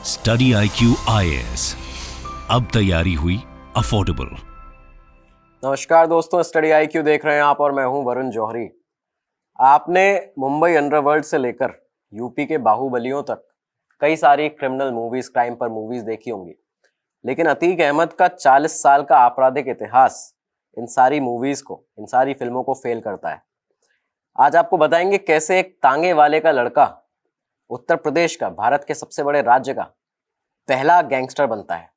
Study IQ IAS, अब तैयारी हुई अफोर्डेबल। नमस्कार दोस्तों, स्टडी IQ देख रहे हैं आप और मैं हूं वरुण जौहरी। आपने मुंबई अंडरवर्ल्ड से लेकर यूपी के बाहुबलियों तक कई सारी क्रिमिनल मूवीज, क्राइम पर मूवीज देखी होंगी, लेकिन अतीक अहमद का 40 साल का आपराधिक इतिहास इन सारी मूवीज को, इन सारी फिल्मों को फेल करता है। आज आपको बताएंगे कैसे एक तांगे वाले का लड़का उत्तर प्रदेश का, भारत के सबसे बड़े राज्य का पहला गैंगस्टर बनता है।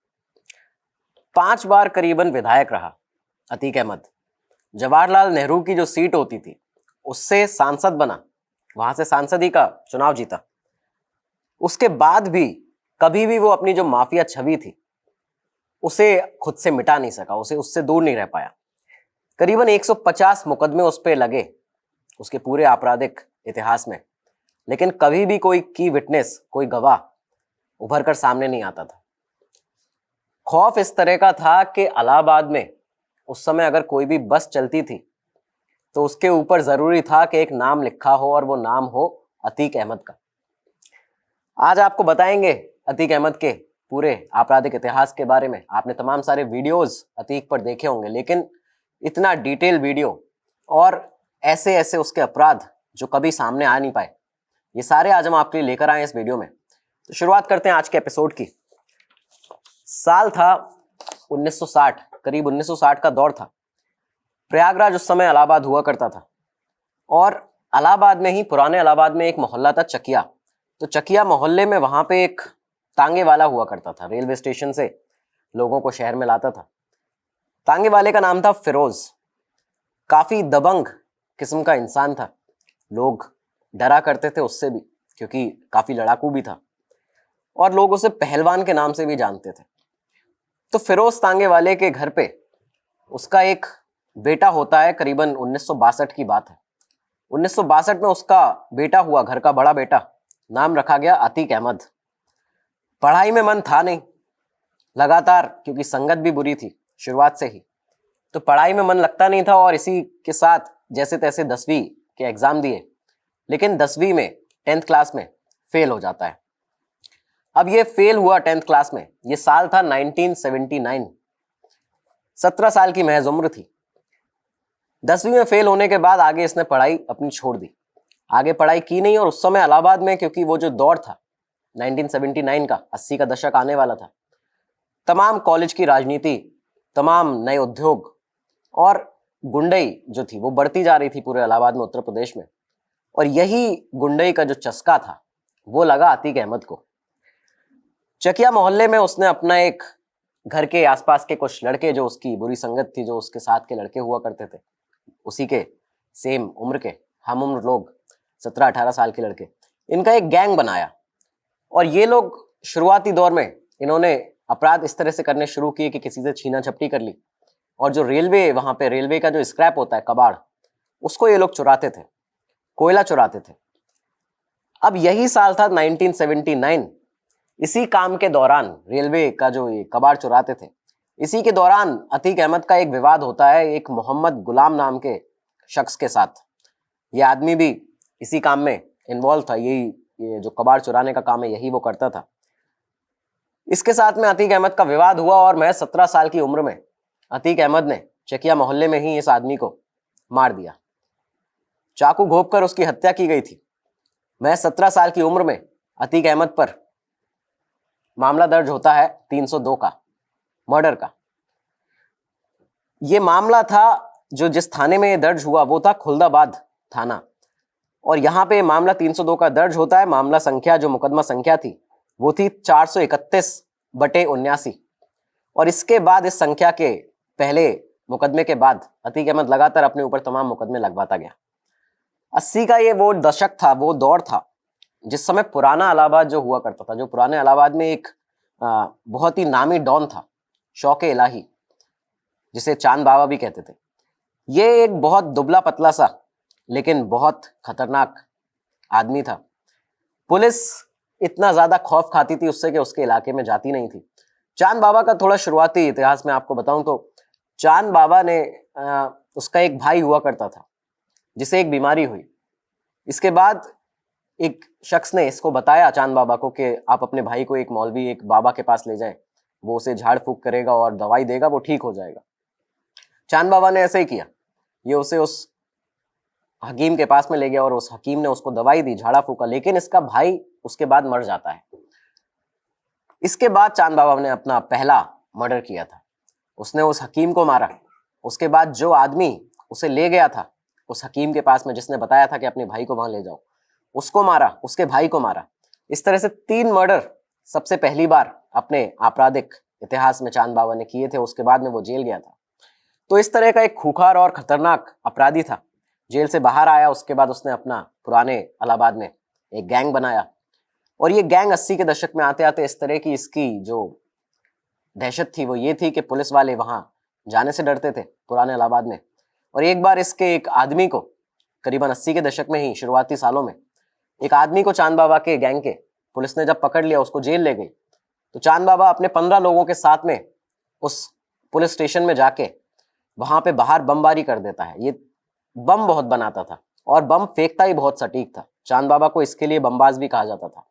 5 बार करीबन विधायक रहा अतीक अहमद। जवाहरलाल नेहरू की जो सीट होती थी उससे सांसद बना, वहां से सांसदी का चुनाव जीता। उसके बाद भी कभी भी वो अपनी जो माफिया छवि थी उसे खुद से मिटा नहीं सका, उससे दूर नहीं रह पाया। करीबन 150 मुकदमे उस पर लगे उसके पूरे आपराधिक इतिहास में, लेकिन कभी भी कोई की विटनेस, कोई गवाह उभर कर सामने नहीं आता था। खौफ इस तरह का था कि इलाहाबाद में उस समय अगर कोई भी बस चलती थी तो उसके ऊपर जरूरी था कि एक नाम लिखा हो और वो नाम हो अतीक अहमद का। आज आपको बताएंगे अतीक अहमद के पूरे आपराधिक इतिहास के बारे में। आपने तमाम सारे वीडियोस अतीक पर देखे होंगे, लेकिन इतना डिटेल वीडियो और ऐसे ऐसे उसके अपराध जो कभी सामने आ नहीं पाए, ये सारे आज हम आपके लिए लेकर आए इस वीडियो में। तो शुरुआत करते हैं आज के एपिसोड की। साल था 1960, करीब 1960 का दौर था। प्रयागराज उस समय इलाहाबाद हुआ करता था और इलाहाबाद में ही, पुराने इलाहाबाद में एक मोहल्ला था चकिया। तो चकिया मोहल्ले में वहां पे एक तांगे वाला हुआ करता था, रेलवे स्टेशन से लोगों को शहर में लाता था। तांगे वाले का नाम था फिरोज। काफी दबंग किस्म का इंसान था, लोग डरा करते थे उससे भी, क्योंकि काफी लड़ाकू भी था और लोग उसे पहलवान के नाम से भी जानते थे। तो फिरोज तांगे वाले के घर पे उसका एक बेटा होता है। करीबन 1962 की बात है। 1962 में उसका बेटा हुआ, घर का बड़ा बेटा। नाम रखा गया अतीक अहमद। पढ़ाई में मन था नहीं लगातार, क्योंकि संगत भी बुरी थी शुरुआत से ही, तो पढ़ाई में मन लगता नहीं था और इसी के साथ जैसे तैसे 10वीं के एग्जाम दिए, लेकिन 10वीं में 10th क्लास में फेल हो जाता है। अब ये फेल हुआ 10th क्लास में, ये साल था 1979। 17 साल की महज उम्र थी। 10वीं में फेल होने के बाद आगे इसने पढ़ाई अपनी छोड़ दी, आगे पढ़ाई की नहीं। और उस समय इलाहाबाद में, क्योंकि वो जो दौर था 1979 का, 80 का दशक आने वाला था, तमाम कॉलेज की राजनीति, तमाम नए उद्योग और गुंडई जो थी वो बढ़ती जा रही थी पूरे इलाहाबाद में, उत्तर प्रदेश में। और यही गुंडई का जो चस्का था वो लगा अतीक अहमद को। चकिया मोहल्ले में उसने अपना एक, घर के आसपास के कुछ लड़के जो उसकी बुरी संगत थी, जो उसके साथ के लड़के हुआ करते थे, उसी के सेम उम्र के, हम उम्र लोग, 17-18 साल के लड़के, इनका एक गैंग बनाया। और ये लोग शुरुआती दौर में इन्होंने अपराध इस तरह से करने शुरू किए कि किसी से छीना झपटी कर ली, और जो रेलवे, वहां पे रेलवे का जो स्क्रैप होता है, कबाड़, उसको ये लोग चुराते थे, कोयला चुराते थे। अब यही साल था 1979। इसी काम के दौरान, रेलवे का जो ये कबाड़ चुराते थे, इसी के दौरान अतीक अहमद का एक विवाद होता है एक मोहम्मद गुलाम नाम के शख्स के साथ। ये आदमी भी इसी काम में इन्वॉल्व था, ये जो कबाड़ चुराने का काम है यही वो करता था। इसके साथ में अतीक अहमद का विवाद हुआ और मैं 17 साल की उम्र में अतीक अहमद ने चकिया मोहल्ले में ही इस आदमी को मार दिया। चाकू घोंप कर उसकी हत्या की गई थी। मैं 17 साल की उम्र में अतीक अहमद पर मामला दर्ज होता है 302 का, मर्डर का। यह मामला था जो जिस थाने में ये दर्ज हुआ वो था खुलदाबाद थाना, और यहां पे मामला 302 का दर्ज होता है। मामला संख्या, जो मुकदमा संख्या थी वो थी 431/79। और इसके बाद, इस संख्या के पहले मुकदमे के बाद, अतीक अहमद लगातार अपने ऊपर तमाम मुकदमे लगवाता गया। 80 का ये वो दशक था, वो दौर था जिस समय पुराना इलाहाबाद जो हुआ करता था, जो पुराने इलाहाबाद में एक बहुत ही नामी डॉन था, शौके इलाही, जिसे चांद बाबा भी कहते थे। ये एक बहुत दुबला पतला सा लेकिन बहुत खतरनाक आदमी था। पुलिस इतना ज्यादा खौफ खाती थी उससे कि उसके इलाके में जाती नहीं थी। चांद बाबा का थोड़ा शुरुआती इतिहास में आपको बताऊं तो, चांद बाबा ने उसका एक भाई हुआ करता था जिसे एक बीमारी हुई। इसके बाद एक शख्स ने इसको बताया चांद बाबा को कि आप अपने भाई को एक मौलवी, एक बाबा के पास ले जाएं, वो उसे झाड़ फूक करेगा और दवाई देगा, वो ठीक हो जाएगा। चांद बाबा ने ऐसे ही किया। ये उसे उस हकीम के पास में ले गया और उस हकीम ने उसको दवाई दी, झाड़ा फूका, लेकिन इसका भाई उसके बाद मर जाता है। इसके बाद चांद बाबा ने अपना पहला मर्डर किया था। उसने उस हकीम को मारा। उसके बाद जो आदमी उसे ले गया था उस हकीम के पास में, जिसने बताया था कि अपने भाई को वहां ले जाओ, उसको मारा, उसके भाई को मारा। इस तरह से 3 मर्डर सबसे पहली बार अपने आपराधिक इतिहास में चांद बाबा ने किए थे। उसके बाद में वो जेल गया था। तो इस तरह का एक खूंखार और खतरनाक अपराधी था। जेल से बाहर आया, उसके बाद उसने अपना पुराने इलाहाबाद में एक गैंग बनाया और ये गैंग 80 के दशक में आते आते इस तरह की इसकी जो दहशत थी वो ये थी कि पुलिस वाले वहां जाने से डरते थे पुराने इलाहाबाद में। और एक बार इसके एक आदमी को, करीबन 80 के दशक में ही, शुरुआती सालों में, एक आदमी को चांद बाबा के गैंग के पुलिस ने जब पकड़ लिया, उसको जेल ले गई, तो चांद बाबा अपने 15 लोगों के साथ में उस पुलिस स्टेशन में जाके वहां पे बाहर बमबारी कर देता है। ये बम बहुत बनाता था और बम फेंकता ही बहुत सटीक था। चांद बाबा को इसके लिए बमबाज भी कहा जाता था।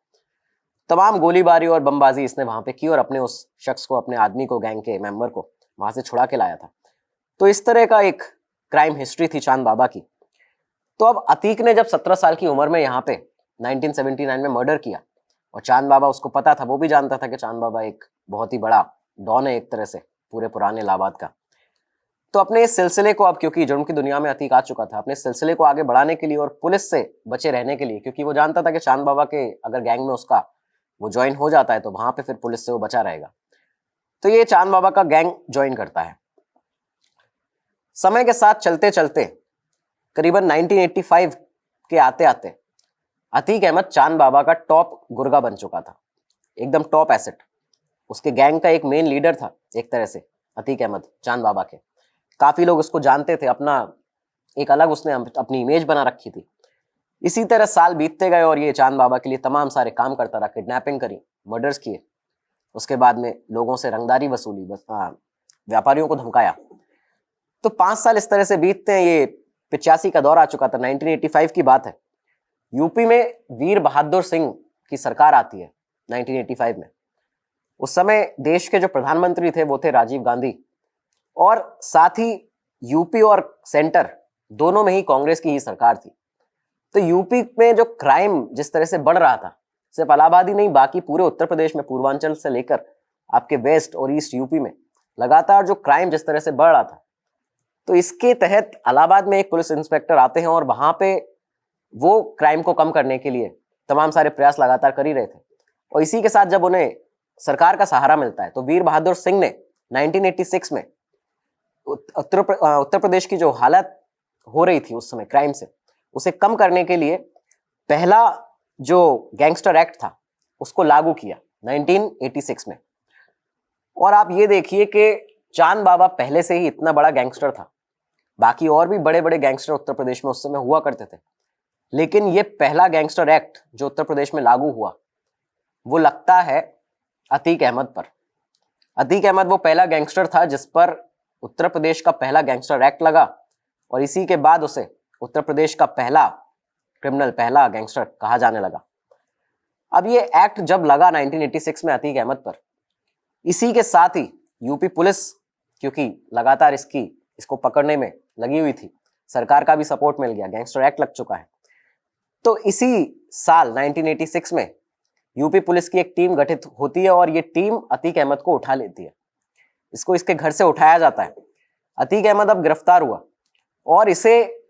तमाम गोलीबारी और बमबाजी इसने वहां पे की और अपने उस शख्स को, अपने आदमी को, गैंग के मेंबर को वहां से छुड़ा के लाया था। तो इस तरह का एक क्राइम हिस्ट्री थी चांद बाबा की। तो अब अतीक ने जब 17 साल की उम्र में यहाँ पे 1979 में मर्डर किया और चांद बाबा, उसको पता था, वो भी जानता था कि चांद बाबा एक बहुत ही बड़ा डॉन है एक तरह से पूरे पुराने इलाहाबाद का। तो अपने इस सिलसिले को, अब क्योंकि जुर्म की दुनिया में अतीक आ चुका था, अपने सिलसिले को आगे बढ़ाने के लिए और पुलिस से बचे रहने के लिए, क्योंकि वो जानता था कि चांद बाबा के अगर गैंग में उसका वो ज्वाइन हो जाता है तो वहां पे फिर पुलिस से वो बचा रहेगा, तो ये चांद बाबा का गैंग ज्वाइन करता है। समय के साथ चलते चलते करीबन 1985 के आते आते अतीक अहमद चांद बाबा का टॉप गुर्गा बन चुका था, एकदम टॉप एसेट। उसके गैंग का एक मेन लीडर था एक तरह से अतीक अहमद चांद बाबा के। काफी लोग उसको जानते थे, अपना एक अलग उसने अपनी इमेज बना रखी थी। इसी तरह साल बीतते गए और ये चांद बाबा के लिए तमाम सारे काम करता रहा। किडनैपिंग करी, मर्डर्स किए, उसके बाद में लोगों से रंगदारी वसूली, व्यापारियों को धमकाया। तो 5 साल इस तरह से बीतते हैं। ये 85 का दौर आ चुका था, 1985 की बात है। यूपी में वीर बहादुर सिंह की सरकार आती है 1985 में। उस समय देश के जो प्रधानमंत्री थे वो थे राजीव गांधी, और साथ ही यूपी और सेंटर दोनों में ही कांग्रेस की ही सरकार थी। तो यूपी में जो क्राइम जिस तरह से बढ़ रहा था, सिर्फ इलाहाबाद ही नहीं, बाकी पूरे उत्तर प्रदेश में, पूर्वांचल से लेकर आपके वेस्ट और ईस्ट यूपी में लगातार जो क्राइम जिस तरह से बढ़ रहा था, तो इसके तहत इलाहाबाद में एक पुलिस इंस्पेक्टर आते हैं और वहां पे वो क्राइम को कम करने के लिए तमाम सारे प्रयास लगातार कर ही रहे थे। और इसी के साथ जब उन्हें सरकार का सहारा मिलता है तो वीर बहादुर सिंह ने 1986 में उत्तर प्रदेश की जो हालत हो रही थी उस समय क्राइम से, उसे कम करने के लिए पहला जो गैंगस्टर एक्ट था उसको लागू किया 1986 में। और आप ये देखिए कि चांद बाबा पहले से ही इतना बड़ा गैंगस्टर था। बाकी और भी बड़े बड़े गैंगस्टर उत्तर प्रदेश में उस समय हुआ करते थे, लेकिन ये पहला गैंगस्टर एक्ट जो उत्तर प्रदेश में लागू हुआ वो लगता है अतीक अहमद पर। अतीक अहमद वो पहला गैंगस्टर था जिस पर उत्तर प्रदेश का पहला गैंगस्टर एक्ट लगा और इसी के बाद उसे उत्तर प्रदेश का पहला क्रिमिनल, पहला गैंगस्टर कहा जाने लगा। अब ये एक्ट जब लगा 1986 में अतीक अहमद पर, इसी के साथ ही यूपी पुलिस, क्योंकि लगातार इसको पकड़ने में लगी हुई थी, सरकार का भी सपोर्ट मिल गया, गैंगस्टर एक्ट लग चुका है। तो इसी साल 1986 में यूपी पुलिस की एक टीम गठित होती है और ये टीम अतीक अहमद को उठा लेती है। इसको इसके घर से उठाया जाता है। अतीक अहमद अब गिरफ्तार हुआ और इसे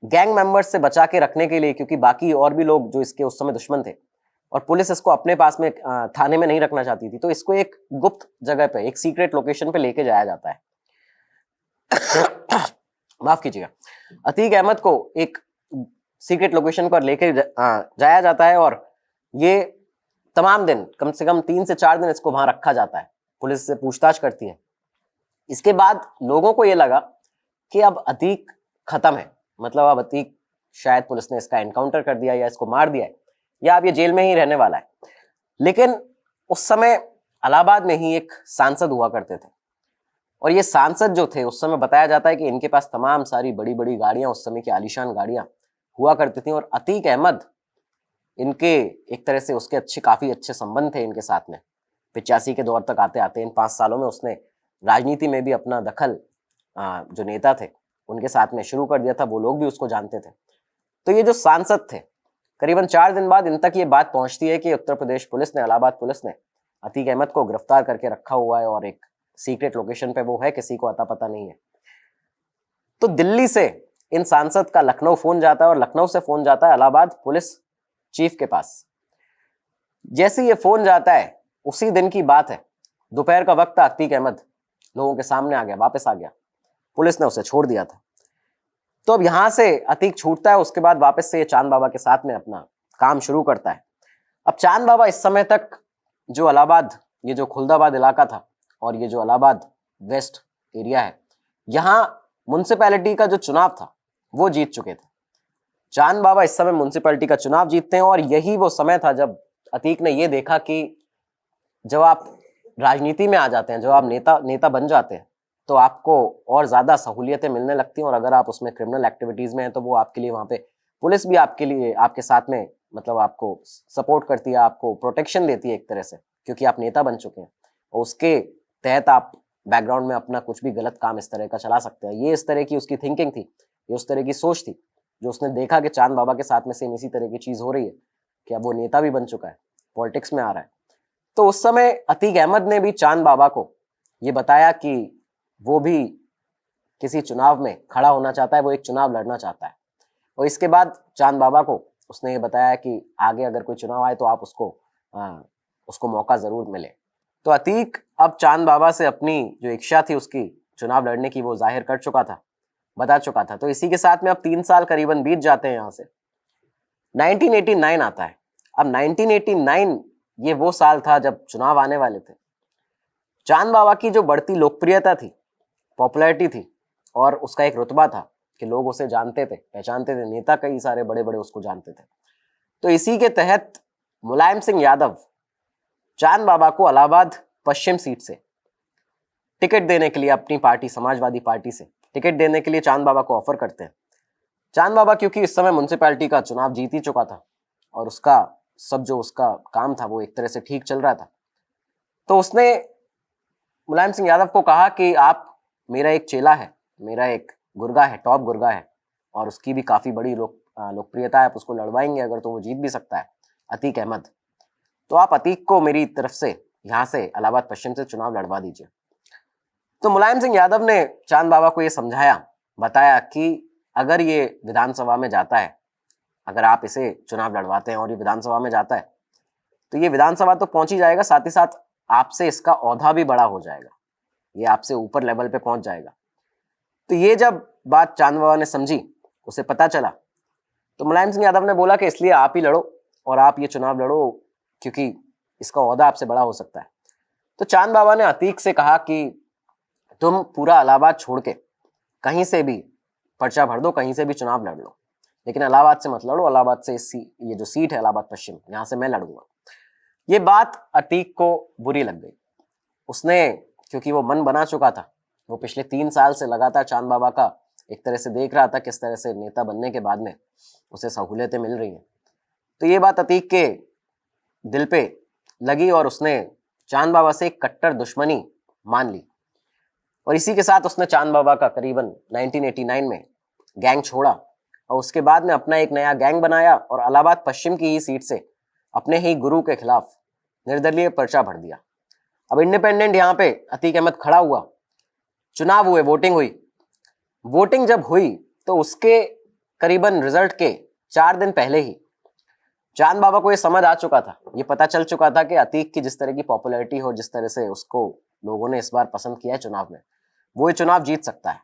गैंग मेंबर्स से बचा के रखने के लिए, क्योंकि बाकी और भी लोग जो इसके उस समय दुश्मन थे और पुलिस इसको अपने पास में थाने में नहीं रखना चाहती थी, तो इसको एक गुप्त जगह पे, एक सीक्रेट लोकेशन पे लेके जाया जाता है। माफ कीजिएगा, अतीक अहमद को एक सीक्रेट लोकेशन पर लेके जाया जाता है और ये तमाम दिन, कम से कम 3 से 4 दिन इसको वहां रखा जाता है। पुलिस से पूछताछ करती है। इसके बाद लोगों को ये लगा कि अब अतीक खत्म है, मतलब अब अतीक शायद पुलिस ने इसका एनकाउंटर कर दिया या इसको मार दिया है या अब ये जेल में ही रहने वाला है। लेकिन उस समय इलाहाबाद में ही एक सांसद हुआ करते थे और ये सांसद जो थे, उस समय बताया जाता है कि इनके पास तमाम सारी बड़ी बड़ी गाड़ियां, उस समय की आलीशान गाड़ियां हुआ करती थी और अतीक अहमद इनके एक तरह से उसके काफ़ी अच्छे संबंध थे इनके साथ में। 85 के दौर तक आते आते इन 5 सालों में उसने राजनीति में भी अपना दखल जो नेता थे उनके साथ में शुरू कर दिया था, वो लोग भी उसको जानते थे। तो ये जो सांसद थे, करीबन 4 दिन बाद इन तक ये बात पहुंचती है कि उत्तर प्रदेश पुलिस ने, इलाहाबाद पुलिस ने अतीक अहमद को गिरफ्तार करके रखा हुआ है और एक सीक्रेट लोकेशन पे वो है, किसी को अता पता नहीं है। तो दिल्ली से इन सांसद का लखनऊ फोन जाता है और लखनऊ से फोन जाता है इलाहाबाद पुलिस चीफ के पास। जैसे ये फोन जाता है उसी दिन की बात है, दोपहर का वक्त था, अतीक अहमद लोगों के सामने आ गया, वापस आ गया, पुलिस ने उसे छोड़ दिया था। तो अब यहां से अतीक छूटता है, उसके बाद वापस से ये चांद बाबा के साथ में अपना काम शुरू करता है। अब चांद बाबा इस समय तक जो इलाहाबाद, ये जो खुलदाबाद इलाका था और ये जो इलाहाबाद वेस्ट एरिया है, यहाँ म्युनिसिपैलिटी का जो चुनाव था वो जीत चुके थे। चांद बाबा इस समय म्युनिसिपैलिटी का चुनाव जीतते हैं और यही वो समय था जब अतीक ने ये देखा कि जब आप राजनीति में आ जाते हैं, जब आप नेता बन जाते हैं, तो आपको और ज्यादा सहूलियतें मिलने लगती हैं और अगर आप उसमें क्रिमिनल एक्टिविटीज में हैं तो वो आपके लिए, वहां पे पुलिस भी आपके लिए, आपके साथ में, मतलब आपको सपोर्ट करती है, आपको प्रोटेक्शन देती है एक तरह से, क्योंकि आप नेता बन चुके हैं और उसके तहत आप बैकग्राउंड में अपना कुछ भी गलत काम इस तरह का चला सकते हैं। ये इस तरह की उसकी थिंकिंग थी, ये उस तरह की सोच थी, जो उसने देखा कि चांद बाबा के साथ में सेम इसी तरह की चीज हो रही है कि अब वो नेता भी बन चुका है, पॉलिटिक्स में आ रहा है। तो उस समय अतीक अहमद ने भी चांद बाबा को ये बताया कि वो भी किसी चुनाव में खड़ा होना चाहता है, वो एक चुनाव लड़ना चाहता है। और इसके बाद चांद बाबा को उसने ये बताया कि आगे अगर कोई चुनाव आए तो आप उसको मौका जरूर मिले। तो अतीक अब चांद बाबा से अपनी जो इच्छा थी उसकी चुनाव लड़ने की, वो जाहिर कर चुका था, बता चुका था। तो इसी के साथ में अब 3 साल करीबन बीत जाते हैं। यहाँ से 1989 आता है। अब 1989 ये वो साल था जब चुनाव आने वाले थे। चांद बाबा की जो बढ़ती लोकप्रियता थी, पॉपुलैरिटी थी, और उसका एक रुतबा था कि लोग उसे जानते थे, पहचानते थे, नेता कई सारे बड़े बड़े उसको जानते थे। तो इसी के तहत मुलायम सिंह यादव चांद बाबा को इलाहाबाद पश्चिम सीट से टिकट देने के लिए, अपनी पार्टी समाजवादी पार्टी से टिकट देने के लिए चांद बाबा को ऑफर करते हैं। चांद बाबा क्योंकि इस समय म्युनिसिपैलिटी का चुनाव जीत ही चुका था और उसका सब जो उसका काम था वो एक तरह से ठीक चल रहा था, तो उसने मुलायम सिंह यादव को कहा कि आप, मेरा एक चेला है, मेरा एक गुर्गा है, टॉप गुर्गा है, और उसकी भी काफ़ी बड़ी लोकप्रियता है, आप उसको लड़वाएंगे अगर तो वो जीत भी सकता है, अतीक अहमद, तो आप अतीक को मेरी तरफ से यहाँ से इलाहाबाद पश्चिम से चुनाव लड़वा दीजिए। तो मुलायम सिंह यादव ने चांद बाबा को ये समझाया, बताया कि अगर ये विधानसभा में जाता है, अगर आप इसे चुनाव लड़वाते हैं और ये विधानसभा में जाता है तो ये विधानसभा तो पहुंच ही जाएगा, साथ ही साथ आपसे इसका औहदा भी बड़ा हो जाएगा, ये आपसे ऊपर लेवल पे पहुंच जाएगा। तो ये जब बात चांद बाबा ने समझी, उसे पता चला, तो मुलायम सिंह यादव ने बोला कि इसलिए आप ही लड़ो और आप ये चुनाव लड़ो क्योंकि इसका औहदा आपसे बड़ा हो सकता है। तो चांद बाबा ने अतीक से कहा कि तुम पूरा इलाहाबाद छोड़ के कहीं से भी पर्चा भर दो, कहीं से भी चुनाव लड़ लो, लेकिन इलाहाबाद से मत लड़ो, इलाहाबाद से ये जो सीट है इलाहाबाद पश्चिम, यहाँ से मैं लड़ूंगा। ये बात अतीक को बुरी लग गई। उसने, क्योंकि वो मन बना चुका था, वो पिछले 3 साल से लगातार चांद बाबा का एक तरह से देख रहा था किस तरह से नेता बनने के बाद में उसे सहूलियतें मिल रही हैं। तो ये बात अतीक के दिल पे लगी और उसने चांद बाबा से एक कट्टर दुश्मनी मान ली और इसी के साथ उसने चांद बाबा का करीबन 1989 में गैंग छोड़ा और उसके बाद में अपना एक नया गैंग बनाया और इलाहाबाद पश्चिम की ही सीट से अपने ही गुरु के खिलाफ निर्दलीय पर्चा भर दिया। अब इंडिपेंडेंट यहाँ पे अतीक अहमद खड़ा हुआ, चुनाव हुए, वोटिंग हुई। वोटिंग जब हुई तो उसके करीबन रिजल्ट के 4 दिन पहले ही चांद बाबा को ये समझ आ चुका था, ये पता चल चुका था कि अतीक की जिस तरह की पॉपुलैरिटी हो, जिस तरह से उसको लोगों ने इस बार पसंद किया है चुनाव में, वो ये चुनाव जीत सकता है।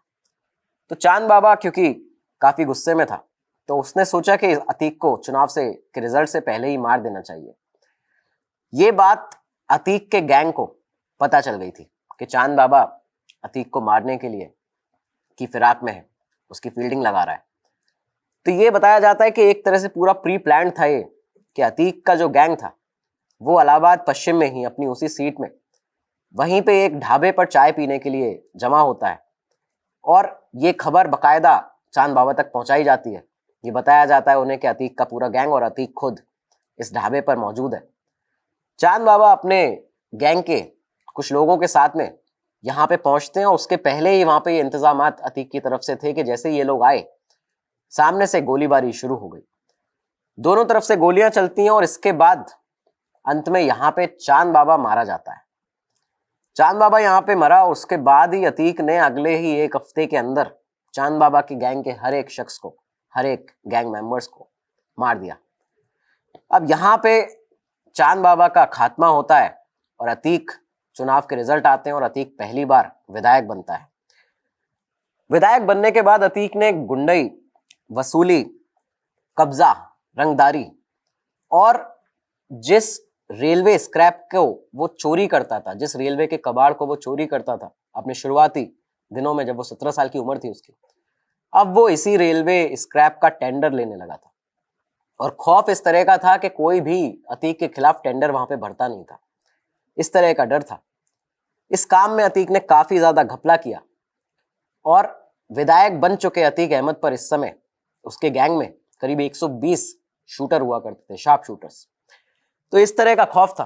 तो चांद बाबा क्योंकि काफी गुस्से में था तो उसने सोचा कि अतीक को चुनाव से के रिजल्ट से पहले ही मार देना चाहिए। ये बात अतीक के गैंग को पता चल गई थी कि चांद बाबा अतीक को मारने के लिए की फिराक में है, उसकी फील्डिंग लगा रहा है। तो ये बताया जाता है कि एक तरह से पूरा प्री प्लान था ये कि अतीक का जो गैंग था वो इलाहाबाद पश्चिम में ही अपनी उसी सीट में वहीं पे एक ढाबे पर चाय पीने के लिए जमा होता है और ये खबर बकायदा चांद बाबा तक पहुंचाई जाती है। ये बताया जाता है उन्हें कि अतीक का पूरा गैंग और अतीक खुद इस ढाबे पर मौजूद है। चांद बाबा अपने गैंग के कुछ लोगों के साथ में यहाँ पे पहुंचते हैं और उसके पहले ही वहां पे ये इंतजामात अतीक की तरफ से थे कि जैसे ये लोग आए सामने से गोलीबारी शुरू हो गई। दोनों तरफ से गोलियां चलती हैं और इसके बाद अंत में यहाँ पे चांद बाबा मारा जाता है। चांद बाबा यहाँ पे मरा और उसके बाद ही अतीक ने अगले ही एक हफ्ते के अंदर चांद बाबा की गैंग के हर एक शख्स को, हर एक गैंग मेंबर्स को मार दिया। अब यहाँ पे चांद बाबा का खात्मा होता है और अतीक चुनाव के रिजल्ट आते हैं और अतीक पहली बार विधायक बनता है। विधायक बनने के बाद अतीक ने गुंडई, वसूली, कब्जा, रंगदारी और जिस रेलवे स्क्रैप को वो चोरी करता था, जिस रेलवे के कबाड़ को वो चोरी करता था अपने शुरुआती दिनों में, जब वो 17 साल की उम्र थी उसकी, अब वो इसी रेलवे स्क्रैप का टेंडर लेने लगा था। और खौफ इस तरह का था कि कोई भी अतीक के खिलाफ टेंडर वहां पे भरता नहीं था, इस तरह का डर था। इस काम में अतीक ने काफी ज्यादा घपला किया और विधायक बन चुके अतीक अहमद पर इस समय उसके गैंग में करीब 120 शूटर हुआ करते थे, शार्प शूटर्स। तो इस तरह का खौफ था।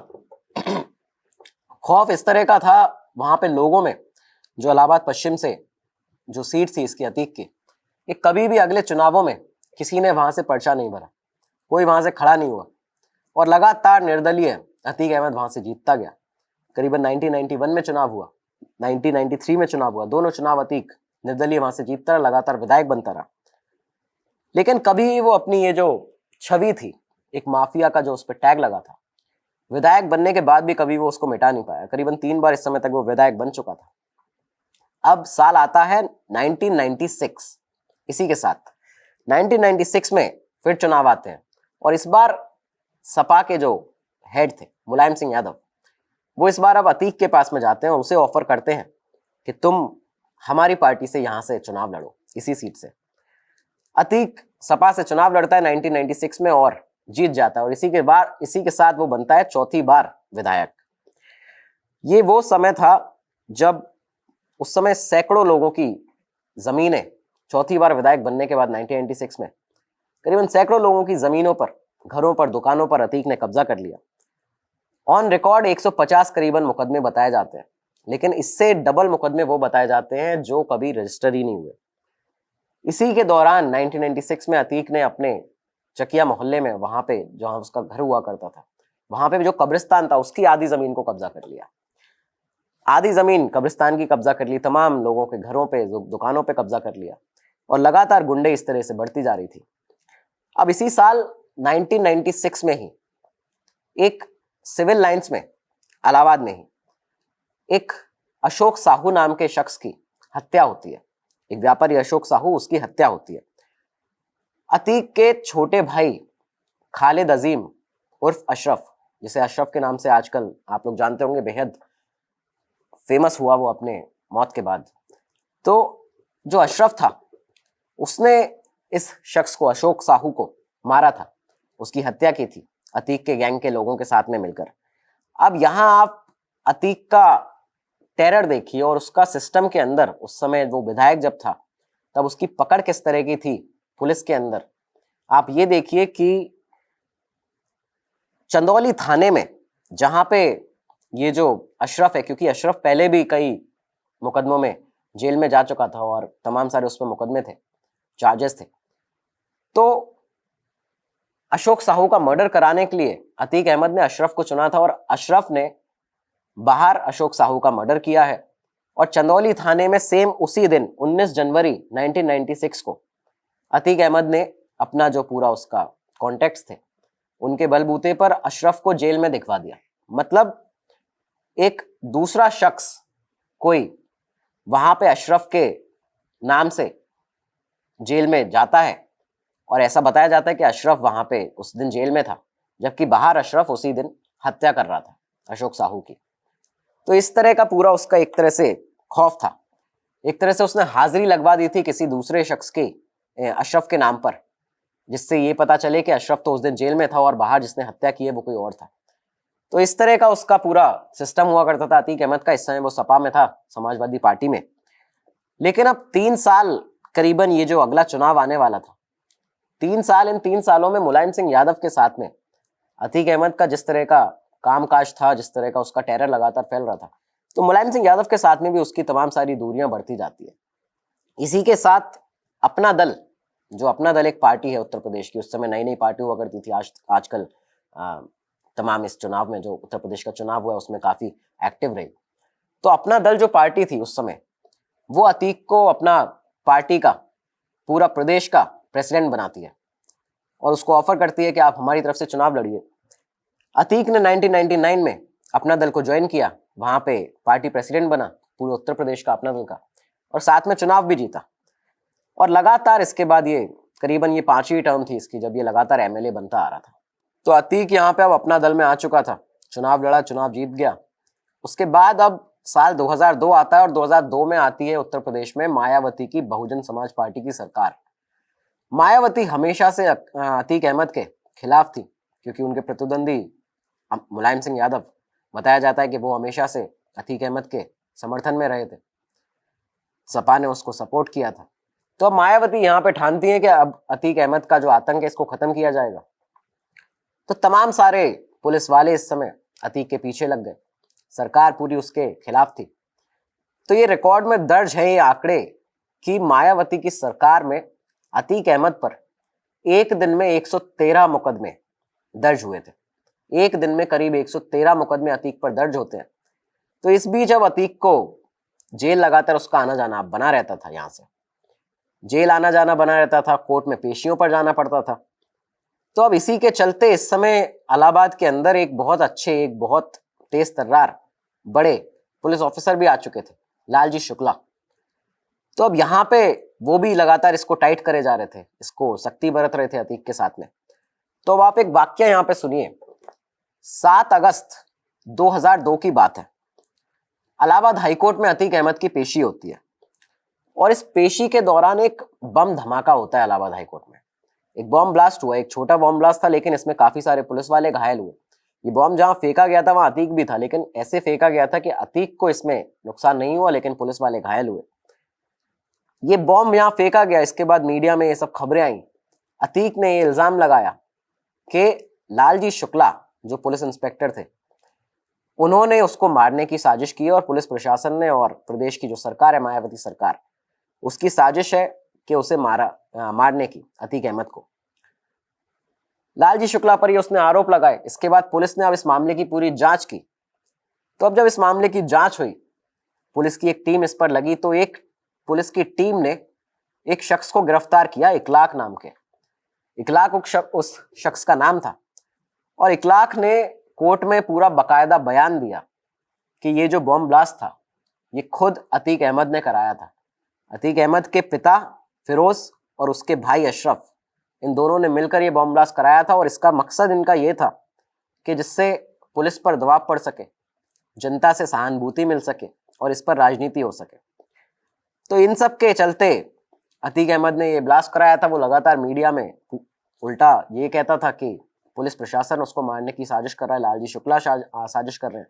खौफ इस तरह का था वहां पे लोगों में, जो इलाहाबाद पश्चिम से जो सीट थी इसकी अतीक की, कि कभी भी अगले चुनावों में किसी ने वहां से पर्चा नहीं भरा, कोई वहां से खड़ा नहीं हुआ और लगातार निर्दलीय अतीक अहमद वहां से जीतता गया। करीबन 1991 में चुनाव हुआ, 1993 में चुनाव हुआ, दोनों चुनाव अतीक निर्दलीय वहां से जीतता रहा, लगातार विधायक बनता रहा। लेकिन कभी वो अपनी ये जो छवि थी, एक माफिया का जो उस पर टैग लगा था, विधायक बनने के बाद भी कभी वो उसको मिटा नहीं पाया। करीबन 3 बार इस समय तक वो विधायक बन चुका था। अब साल आता है 1996, इसी के साथ 1996 में फिर चुनाव आते हैं और इस बार सपा के जो हेड थे मुलायम सिंह यादव, वो इस बार अब अतीक के पास में जाते हैं और उसे ऑफर करते हैं कि तुम हमारी पार्टी से यहां से चुनाव लड़ो, इसी सीट से। अतीक सपा से चुनाव लड़ता है 1996 में और जीत जाता है और इसी के साथ वो बनता है चौथी बार विधायक। ये वो समय था जब उस समय सैकड़ों लोगों की जमीनें, चौथी बार विधायक बनने के बाद 1996 में करीबन सैकड़ों लोगों की जमीनों पर, घरों पर, दुकानों पर अतीक ने कब्जा कर लिया। ऑन रिकॉर्ड 150 करीबन मुकदमे बताए जाते हैं, लेकिन इससे डबल मुकदमे वो बताए जाते हैं जो कभी रजिस्टर ही नहीं हुए। इसी के दौरान 1996 में अतीक ने अपने चकिया मोहल्ले में, वहां पे जहां उसका घर हुआ करता था, वहां पे जो कब्रिस्तान था उसकी आधी जमीन को कब्जा कर लिया। आधी जमीन कब्रिस्तान की कब्जा कर ली, तमाम लोगों के घरों पे, दुकानों पे कब्जा कर लिया और लगातार गुंडे इस तरह से बढ़ती जा रही थी। अब इसी साल 1996 में ही एक सिविल लाइंस में, इलाहाबाद में ही, एक अशोक साहू नाम के शख्स की हत्या होती है। एक व्यापारी अशोक साहू, उसकी हत्या होती है। अतीक के छोटे भाई खालिद अजीम उर्फ अशरफ, जिसे अशरफ के नाम से आजकल आप लोग जानते होंगे, बेहद फेमस हुआ वो अपने मौत के बाद। तो जो अशरफ था उसने इस शख्स को, अशोक साहू को मारा था, उसकी हत्या की थी अतीक के गैंग के लोगों के साथ में मिलकर। अब यहां आप अतीक का टेरर देखिए और उसका सिस्टम के अंदर, उस समय वो विधायक जब था तब उसकी पकड़ किस तरह की थी पुलिस के अंदर। आप ये देखिए कि चंदौली थाने में, जहां पे ये जो अशरफ है, क्योंकि अशरफ पहले भी कई मुकदमों में जेल में जा चुका था और तमाम सारे उस पर मुकदमे थे, चार्जेस थे, तो अशोक साहू का मर्डर कराने के लिए अतीक अहमद ने अशरफ को चुना था और अशरफ ने बाहर अशोक साहू का मर्डर किया है। और चंदौली थाने में सेम उसी दिन 19 जनवरी 1996 को अतीक अहमद ने अपना जो पूरा उसका कॉन्टेक्ट्स थे, उनके बलबूते पर अशरफ को जेल में दिखवा दिया। मतलब एक दूसरा शख्स कोई वहां पे अशरफ के नाम से जेल में जाता है और ऐसा बताया जाता है कि अशरफ वहां पे उस दिन जेल में था, जबकि बाहर अशरफ उसी दिन हत्या कर रहा था अशोक साहू की। तो इस तरह का पूरा उसका एक तरह से खौफ था। एक तरह से उसने हाजिरी लगवा दी थी किसी दूसरे शख्स के, अशरफ के नाम पर, जिससे ये पता चले कि अशरफ तो उस दिन जेल में था और बाहर जिसने हत्या की है वो कोई और था। तो इस तरह का उसका पूरा सिस्टम हुआ करता था अतीक अहमद का। इस समय वो सपा में था, समाजवादी पार्टी में। लेकिन अब 3 साल करीबन ये जो अगला चुनाव आने वाला था, 3 साल, इन 3 सालों में मुलायम सिंह यादव के साथ में अतीक अहमद का जिस तरह का कामकाज था, जिस तरह का उसका टेरर लगातार फैल रहा था, तो मुलायम सिंह यादव के साथ में भी उसकी तमाम सारी दूरियां बढ़ती जाती है। इसी के साथ अपना दल, जो अपना दल एक पार्टी है उत्तर प्रदेश की, उस समय नई नई पार्टी हुआ करती थी, आजकल तमाम इस चुनाव में जो उत्तर प्रदेश का चुनाव हुआ उसमें काफी एक्टिव रही। तो अपना दल जो पार्टी थी उस समय, वो अतीक को अपना पार्टी का, पूरा प्रदेश का प्रेसिडेंट बनाती है और उसको ऑफर करती है कि आप हमारी तरफ से चुनाव लड़िए। अतीक ने 1999 में अपना दल को ज्वाइन किया, वहां पे पार्टी प्रेसिडेंट बना पूरे उत्तर प्रदेश का अपना दल का, और साथ में चुनाव भी जीता। और लगातार इसके बाद ये करीबन ये 5वीं टर्म थी इसकी, जब ये लगातार एमएलए बनता आ रहा था। तो अतीक यहाँ पे अब अपना दल में आ चुका था, चुनाव लड़ा, चुनाव जीत गया। उसके बाद अब साल 2002 आता है और 2002 में आती है उत्तर प्रदेश में मायावती की बहुजन समाज पार्टी की सरकार। मायावती हमेशा से अतीक अहमद के खिलाफ थी, क्योंकि उनके प्रतिद्वंदी मुलायम सिंह यादव, बताया जाता है कि वो हमेशा से अतीक अहमद के समर्थन में रहे थे, सपा ने उसको सपोर्ट किया था। तो अब मायावती यहाँ पे ठानती है कि अब अतीक अहमद का जो आतंक है इसको खत्म किया जाएगा। तो तमाम सारे पुलिस वाले इस समय अतीक के पीछे लग गए, सरकार पूरी उसके खिलाफ थी। तो ये रिकॉर्ड में दर्ज है ये आंकड़े कि मायावती की सरकार में अतीक अहमद पर एक दिन में 113 मुकदमे दर्ज हुए थे। एक दिन में करीब 113 मुकदमे अतीक पर दर्ज होते हैं। तो इस बीच अब अतीक को जेल लगातार उसका आना जाना बना रहता था, यहां से जेल आना जाना बना रहता था, कोर्ट में पेशियों पर जाना पड़ता था। तो अब इसी के चलते इस समय इलाहाबाद के अंदर एक बहुत तेज तर्रार बड़े पुलिस ऑफिसर भी आ चुके थे, लालजी शुक्ला। तो अब यहाँ पे वो भी लगातार इसको टाइट करे जा रहे थे, इसको सख्ती बरत रहे थे अतीक के साथ में। तो अब आप एक वाक्य यहाँ पे सुनिए। 7 अगस्त 2002 की बात है, इलाहाबाद हाईकोर्ट में अतीक अहमद की पेशी होती है और इस पेशी के दौरान एक बम धमाका होता है इलाहाबाद हाईकोर्ट में। एक बम ब्लास्ट हुआ, एक छोटा बम ब्लास्ट था, लेकिन इसमें काफी सारे पुलिस वाले घायल हुए। ये बम जहां फेंका गया था वहां अतीक भी था, लेकिन ऐसे फेंका गया था कि अतीक को इसमें नुकसान नहीं हुआ, लेकिन पुलिस वाले घायल हुए। ये बम यहां फेंका गया, इसके बाद मीडिया में ये सब खबरें आई। अतीक ने ये इल्जाम लगाया कि लालजी शुक्ला जो पुलिस इंस्पेक्टर थे, उन्होंने उसको मारने की साजिश की और पुलिस प्रशासन ने और प्रदेश की जो सरकार है मायावती सरकार, उसकी साजिश है कि उसे मारने की, अतीक अहमद को। लालजी शुक्ला पर ये उसने आरोप लगाए। इसके बाद पुलिस ने अब इस मामले की पूरी जांच की। तो अब जब इस मामले की जांच हुई, पुलिस की एक टीम इस पर लगी, तो एक पुलिस की टीम ने एक शख्स को गिरफ्तार किया, इकलाक नाम के। इकलाक उस शख्स का नाम था और इकलाक ने कोर्ट में पूरा बकायदा बयान दिया कि ये जो बम ब्लास्ट था ये खुद अतीक अहमद ने कराया था। अतीक अहमद के पिता फिरोज और उसके भाई अशरफ, इन दोनों ने मिलकर ये बम ब्लास्ट कराया था और इसका मकसद इनका ये था कि जिससे पुलिस पर दबाव पड़ सके, जनता से सहानुभूति मिल सके और इस पर राजनीति हो सके। तो इन सब के चलते अतीक अहमद ने ये ब्लास्ट कराया था। वो लगातार मीडिया में उल्टा ये कहता था कि पुलिस प्रशासन उसको मारने की साजिश कर रहा है, लालजी शुक्ला साजिश कर रहे हैं।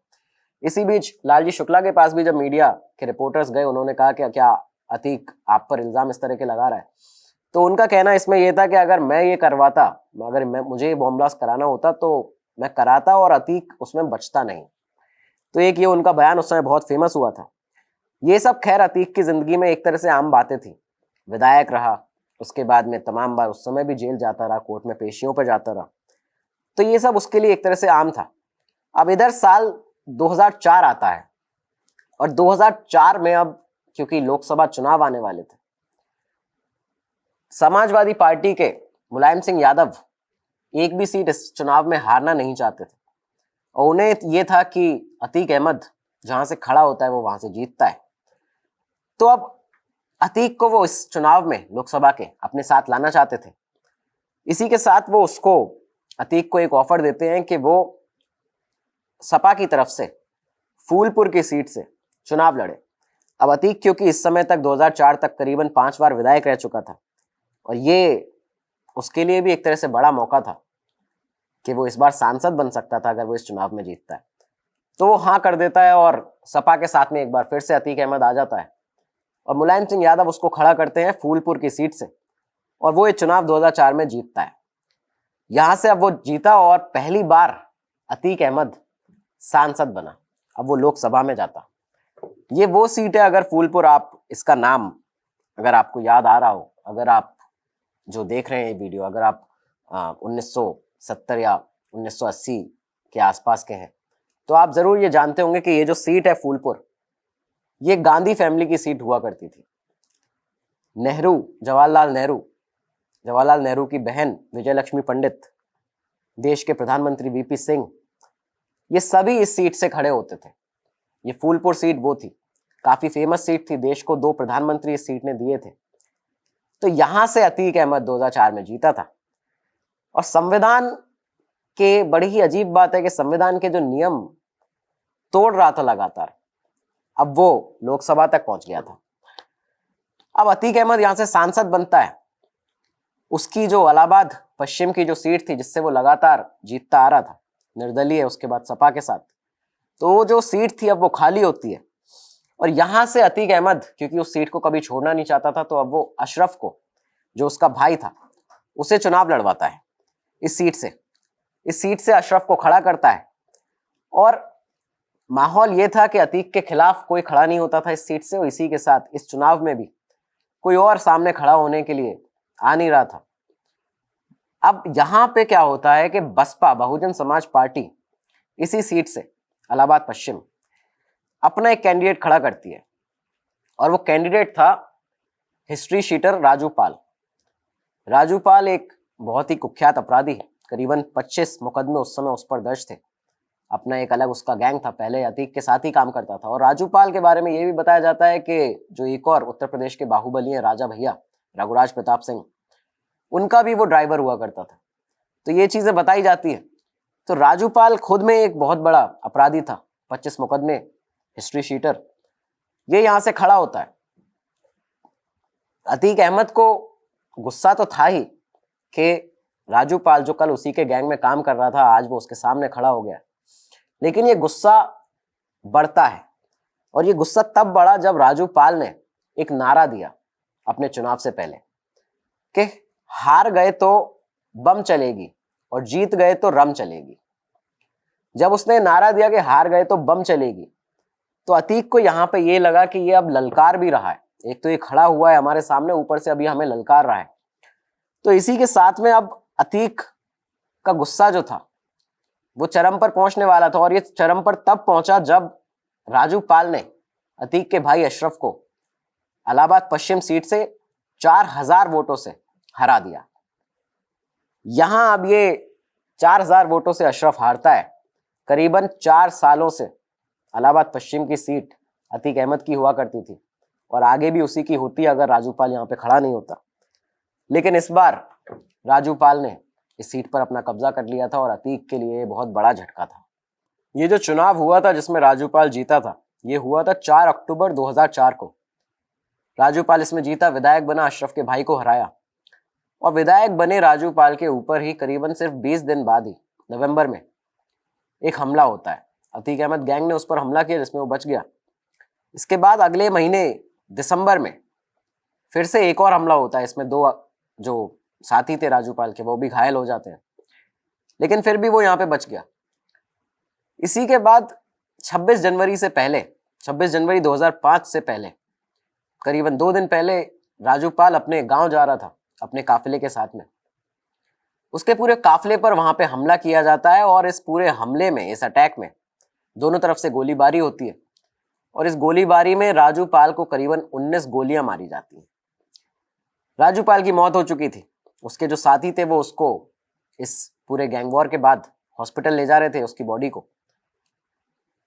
इसी बीच लालजी शुक्ला के पास भी जब मीडिया के रिपोर्टर्स गए, उन्होंने कहा कि क्या अतीक आप पर इल्जाम इस तरह के लगा रहा है। तो उनका कहना इसमें यह था कि अगर मैं ये करवाता, मुझे बॉम्ब ब्लास्ट कराना होता तो मैं कराता और अतीक उसमें बचता नहीं। तो एक ये उनका बयान उस समय बहुत फेमस हुआ था। ये सब खैर अतीक की जिंदगी में एक तरह से आम बातें थी। विधायक रहा, उसके बाद में तमाम बार उस समय भी जेल जाता रहा, कोर्ट में पेशियों पर जाता रहा। तो ये सब उसके लिए एक तरह से आम था। अब इधर साल 2004 आता है और 2004 में अब क्योंकि लोकसभा चुनाव आने वाले थे, समाजवादी पार्टी के मुलायम सिंह यादव एक भी सीट इस चुनाव में हारना नहीं चाहते थे और उन्हें ये था कि अतीक अहमद जहां से खड़ा होता है वो वहां से जीतता है। तो अब अतीक को वो इस चुनाव में लोकसभा के अपने साथ लाना चाहते थे। इसी के साथ वो अतीक को एक ऑफर देते हैं कि वो सपा की तरफ से फूलपुर की सीट से चुनाव लड़े। अब अतीक क्योंकि इस समय तक 2004 तक करीबन 5 बार विधायक रह चुका था और ये उसके लिए भी एक तरह से बड़ा मौका था कि वो इस बार सांसद बन सकता था अगर वो इस चुनाव में जीतता है। तो वो हाँ कर देता है और सपा के साथ में एक बार फिर से अतीक अहमद आ जाता है और मुलायम सिंह यादव उसको खड़ा करते हैं फूलपुर की सीट से और वो ये चुनाव 2004 में जीतता है। यहां से अब वो जीता और पहली बार अतीक अहमद सांसद बना। अब वो लोकसभा में जाता। ये वो सीट है, अगर फूलपुर, आप इसका नाम अगर आपको याद आ रहा हो, अगर आप जो देख रहे हैं ये वीडियो, अगर आप 1970 या 1980 के आसपास के हैं, तो आप जरूर ये जानते होंगे कि ये जो सीट है फूलपुर, ये गांधी फैमिली की सीट हुआ करती थी। नेहरू, जवाहरलाल नेहरू की बहन विजयलक्ष्मी पंडित, देश के प्रधानमंत्री वीपी सिंह, ये सभी इस सीट से खड़े होते थे। ये फूलपुर सीट वो थी, काफी फेमस सीट थी, देश को 2 प्रधानमंत्री इस सीट ने दिए थे। तो यहां से अतीक अहमद 2004 में जीता था। और संविधान के, बड़ी ही अजीब बात है कि संविधान के जो नियम तोड़ रहा था लगातार, अब वो लोकसभा तक पहुंच गया था। अब अतीक अहमद यहां से सांसद बनता है। उसकी जो इलाहाबाद पश्चिम की जो सीट थी, जिससे वो लगातार जीतता आ रहा था, निर्दलीय, उसके बाद सपा के साथ, तो वो जो सीट थी अब वो खाली होती है। और यहां से अतीक अहमद, क्योंकि उस सीट को कभी छोड़ना नहीं चाहता था, तो अब वो अशरफ को, जो उसका भाई था, उसे चुनाव लड़वाता है इस सीट से। इस सीट से अशरफ को खड़ा करता है। और माहौल ये था कि अतीक के खिलाफ कोई खड़ा नहीं होता था इस सीट से, और इसी के साथ इस चुनाव में भी कोई और सामने खड़ा होने के लिए आ नहीं रहा था। अब यहां पे क्या होता है कि बसपा, बहुजन समाज पार्टी, इसी सीट से इलाहाबाद पश्चिम अपना एक कैंडिडेट खड़ा करती है। और वो कैंडिडेट था हिस्ट्री शीटर राजू पाल। राजू पाल एक बहुत ही कुख्यात अपराधी, करीबन 25 मुकदमे उस समय उस पर दर्ज थे। अपना एक अलग उसका गैंग था, पहले अतीक के साथ ही काम करता था। और राजू पाल के बारे में ये भी बताया जाता है कि जो एक और उत्तर प्रदेश के बाहुबली हैं, राजा भैया, रघुराज प्रताप सिंह, उनका भी वो ड्राइवर हुआ करता था। तो ये चीजें बताई जाती है। तो राजू पाल खुद में एक बहुत बड़ा अपराधी था, 25 मुकदमे, हिस्ट्री शीटर। ये यहां से खड़ा होता है। अतीक अहमद को गुस्सा तो था ही कि राजू पाल, जो कल उसी के गैंग में काम कर रहा था, आज वो उसके सामने खड़ा हो गया। लेकिन ये गुस्सा बढ़ता है। और ये गुस्सा तब बढ़ा जब राजू पाल ने एक नारा दिया अपने चुनाव से पहले कि हार गए तो बम चलेगी और जीत गए तो रम चलेगी। जब उसने नारा दिया कि हार गए तो बम चलेगी, तो अतीक को यहां पे ये लगा कि ये अब ललकार भी रहा है। एक तो ये खड़ा हुआ है हमारे सामने, ऊपर से अभी हमें ललकार रहा है। तो इसी के साथ में अब अतीक का गुस्सा जो था वो चरम पर पहुंचने वाला था। और ये चरम पर तब पहुंचा जब राजू पाल ने अतीक के भाई अशरफ को इलाहाबाद पश्चिम सीट से 4000 वोटों से हरा दिया। यहां अब ये 4000 वोटों से अशरफ हारता है। करीबन 4 सालों से इलाहाबाद पश्चिम की सीट अतीक अहमद की हुआ करती थी और आगे भी उसी की होती अगर राजू पाल यहाँ पे खड़ा नहीं होता। लेकिन इस बार राजू पाल ने इस सीट पर अपना कब्जा कर लिया था और अतीक के लिए बहुत बड़ा झटका था। ये जो चुनाव हुआ था जिसमें राजू पाल जीता था, ये हुआ था 4 अक्टूबर 2004 को। राजू पाल इसमें जीता, विधायक बना, अशरफ के भाई को हराया। और विधायक बने राजू पाल के ऊपर ही करीबन सिर्फ 20 दिन बाद ही नवंबर में एक हमला होता है। अतीक अहमद गैंग ने उस पर हमला किया जिसमें वो बच गया। इसके बाद अगले महीने दिसंबर में फिर से एक और हमला होता है। इसमें 2 जो साथी थे राजू पाल के, वो भी घायल हो जाते हैं, लेकिन फिर भी वो यहाँ पे बच गया। इसी के बाद 26 जनवरी से पहले, 26 जनवरी 2005 से पहले, करीबन 2 दिन पहले राजू पाल अपने गांव जा रहा था अपने काफिले के साथ में। उसके पूरे काफिले पर वहां पे हमला किया जाता है और इस पूरे हमले में, इस अटैक में दोनों तरफ से गोलीबारी होती है। और इस गोलीबारी में राजू पाल को करीबन 19 गोलियां मारी जाती हैं। राजू पाल की मौत हो चुकी थी। उसके जो साथी थे वो उसको इस पूरे गैंग वॉर के बाद हॉस्पिटल ले जा रहे थे, उसकी बॉडी को।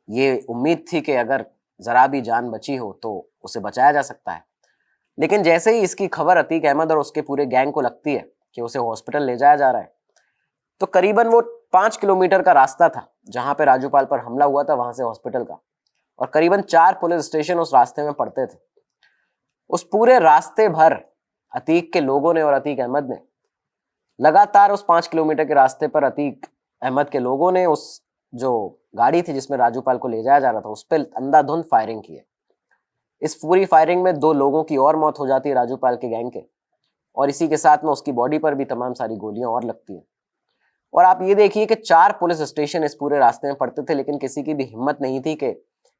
ये उम्मीद थी कि अगर जरा भी जान बची हो तो उसे बचाया जा सकता है। लेकिन जैसे ही इसकी खबर अतीक अहमद और उसके पूरे गैंग को लगती है कि उसे हॉस्पिटल ले जाया जा रहा है, तो करीबन वो 5 किलोमीटर का रास्ता था जहां पे राजू पाल पर हमला हुआ था, वहां से हॉस्पिटल का, और करीबन 4 पुलिस स्टेशन उस रास्ते में पड़ते थे। उस पूरे रास्ते भर अतीक के लोगों ने और अतीक अहमद ने लगातार उस 5 किलोमीटर के रास्ते पर अतीक अहमद के लोगों ने उस जो गाड़ी थी जिसमें राजू पाल को ले जाया जा रहा था, उस पर अंधाधुंध फायरिंग की है। इस पूरी फायरिंग में 2 लोगों की और मौत हो जाती है राजू पाल के गैंग के, और इसी के साथ में उसकी बॉडी पर भी तमाम सारी गोलियां और लगती हैं। और आप ये देखिए कि 4 पुलिस स्टेशन इस पूरे रास्ते में पड़ते थे, लेकिन किसी की भी हिम्मत नहीं थी कि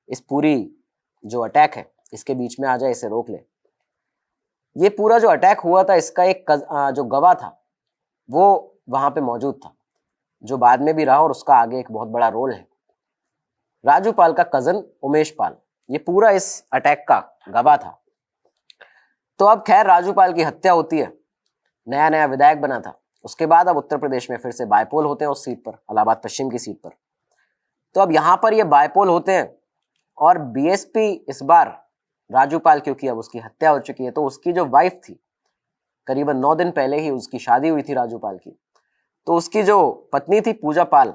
इस पूरी जो अटैक है इसके बीच में आ जाए, इसे रोक ले। ये पूरा जो अटैक हुआ था, इसका एक जो गवाह था वो वहां पे मौजूद था, जो बाद में भी रहा और उसका आगे एक बहुत बड़ा रोल है। राजू पाल का कजन उमेश पाल ये पूरा इस अटैक का गवाह था। तो अब खैर राजू पाल की हत्या होती है, नया नया विधायक बना था, उसके बाद अब उत्तर प्रदेश में फिर से बायपोल होते हैं उस सीट पर, इलाहाबाद पश्चिम की सीट पर। तो अब यहां पर ये बायपोल होते हैं और बीएसपी इस बार राजू पाल, क्योंकि अब उसकी हत्या हो चुकी है, तो उसकी जो वाइफ थी, करीबन 9 दिन पहले ही उसकी शादी हुई थी राजू पाल की, तो उसकी जो पत्नी थी पूजा पाल,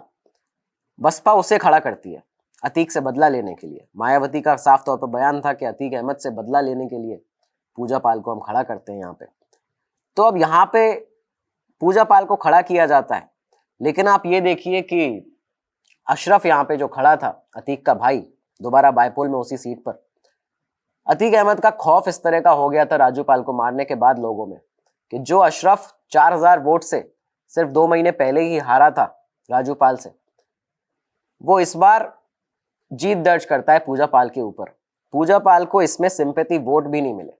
बसपा उसे खड़ा करती है अतीक से बदला लेने के लिए। मायावती का साफ तौर पर बयान था कि अतीक अहमद से बदला लेने के लिए पूजा पाल को हम खड़ा करते हैं यहाँ पे। तो अब यहाँ पे पूजा पाल को खड़ा किया जाता है, लेकिन आप ये देखिए कि अशरफ यहाँ पे जो खड़ा था, अतीक का भाई, दोबारा बायपोल में उसी सीट पर, अतीक अहमद का खौफ इस तरह का हो गया था राजू पाल को मारने के बाद लोगों में, कि जो अशरफ 4000 वोट से सिर्फ 2 महीने पहले ही हारा था राजू पाल से, वो इस बार जीत दर्ज करता है पूजा पाल के ऊपर। पूजा पाल को इसमें सिंपैथी वोट भी नहीं मिले,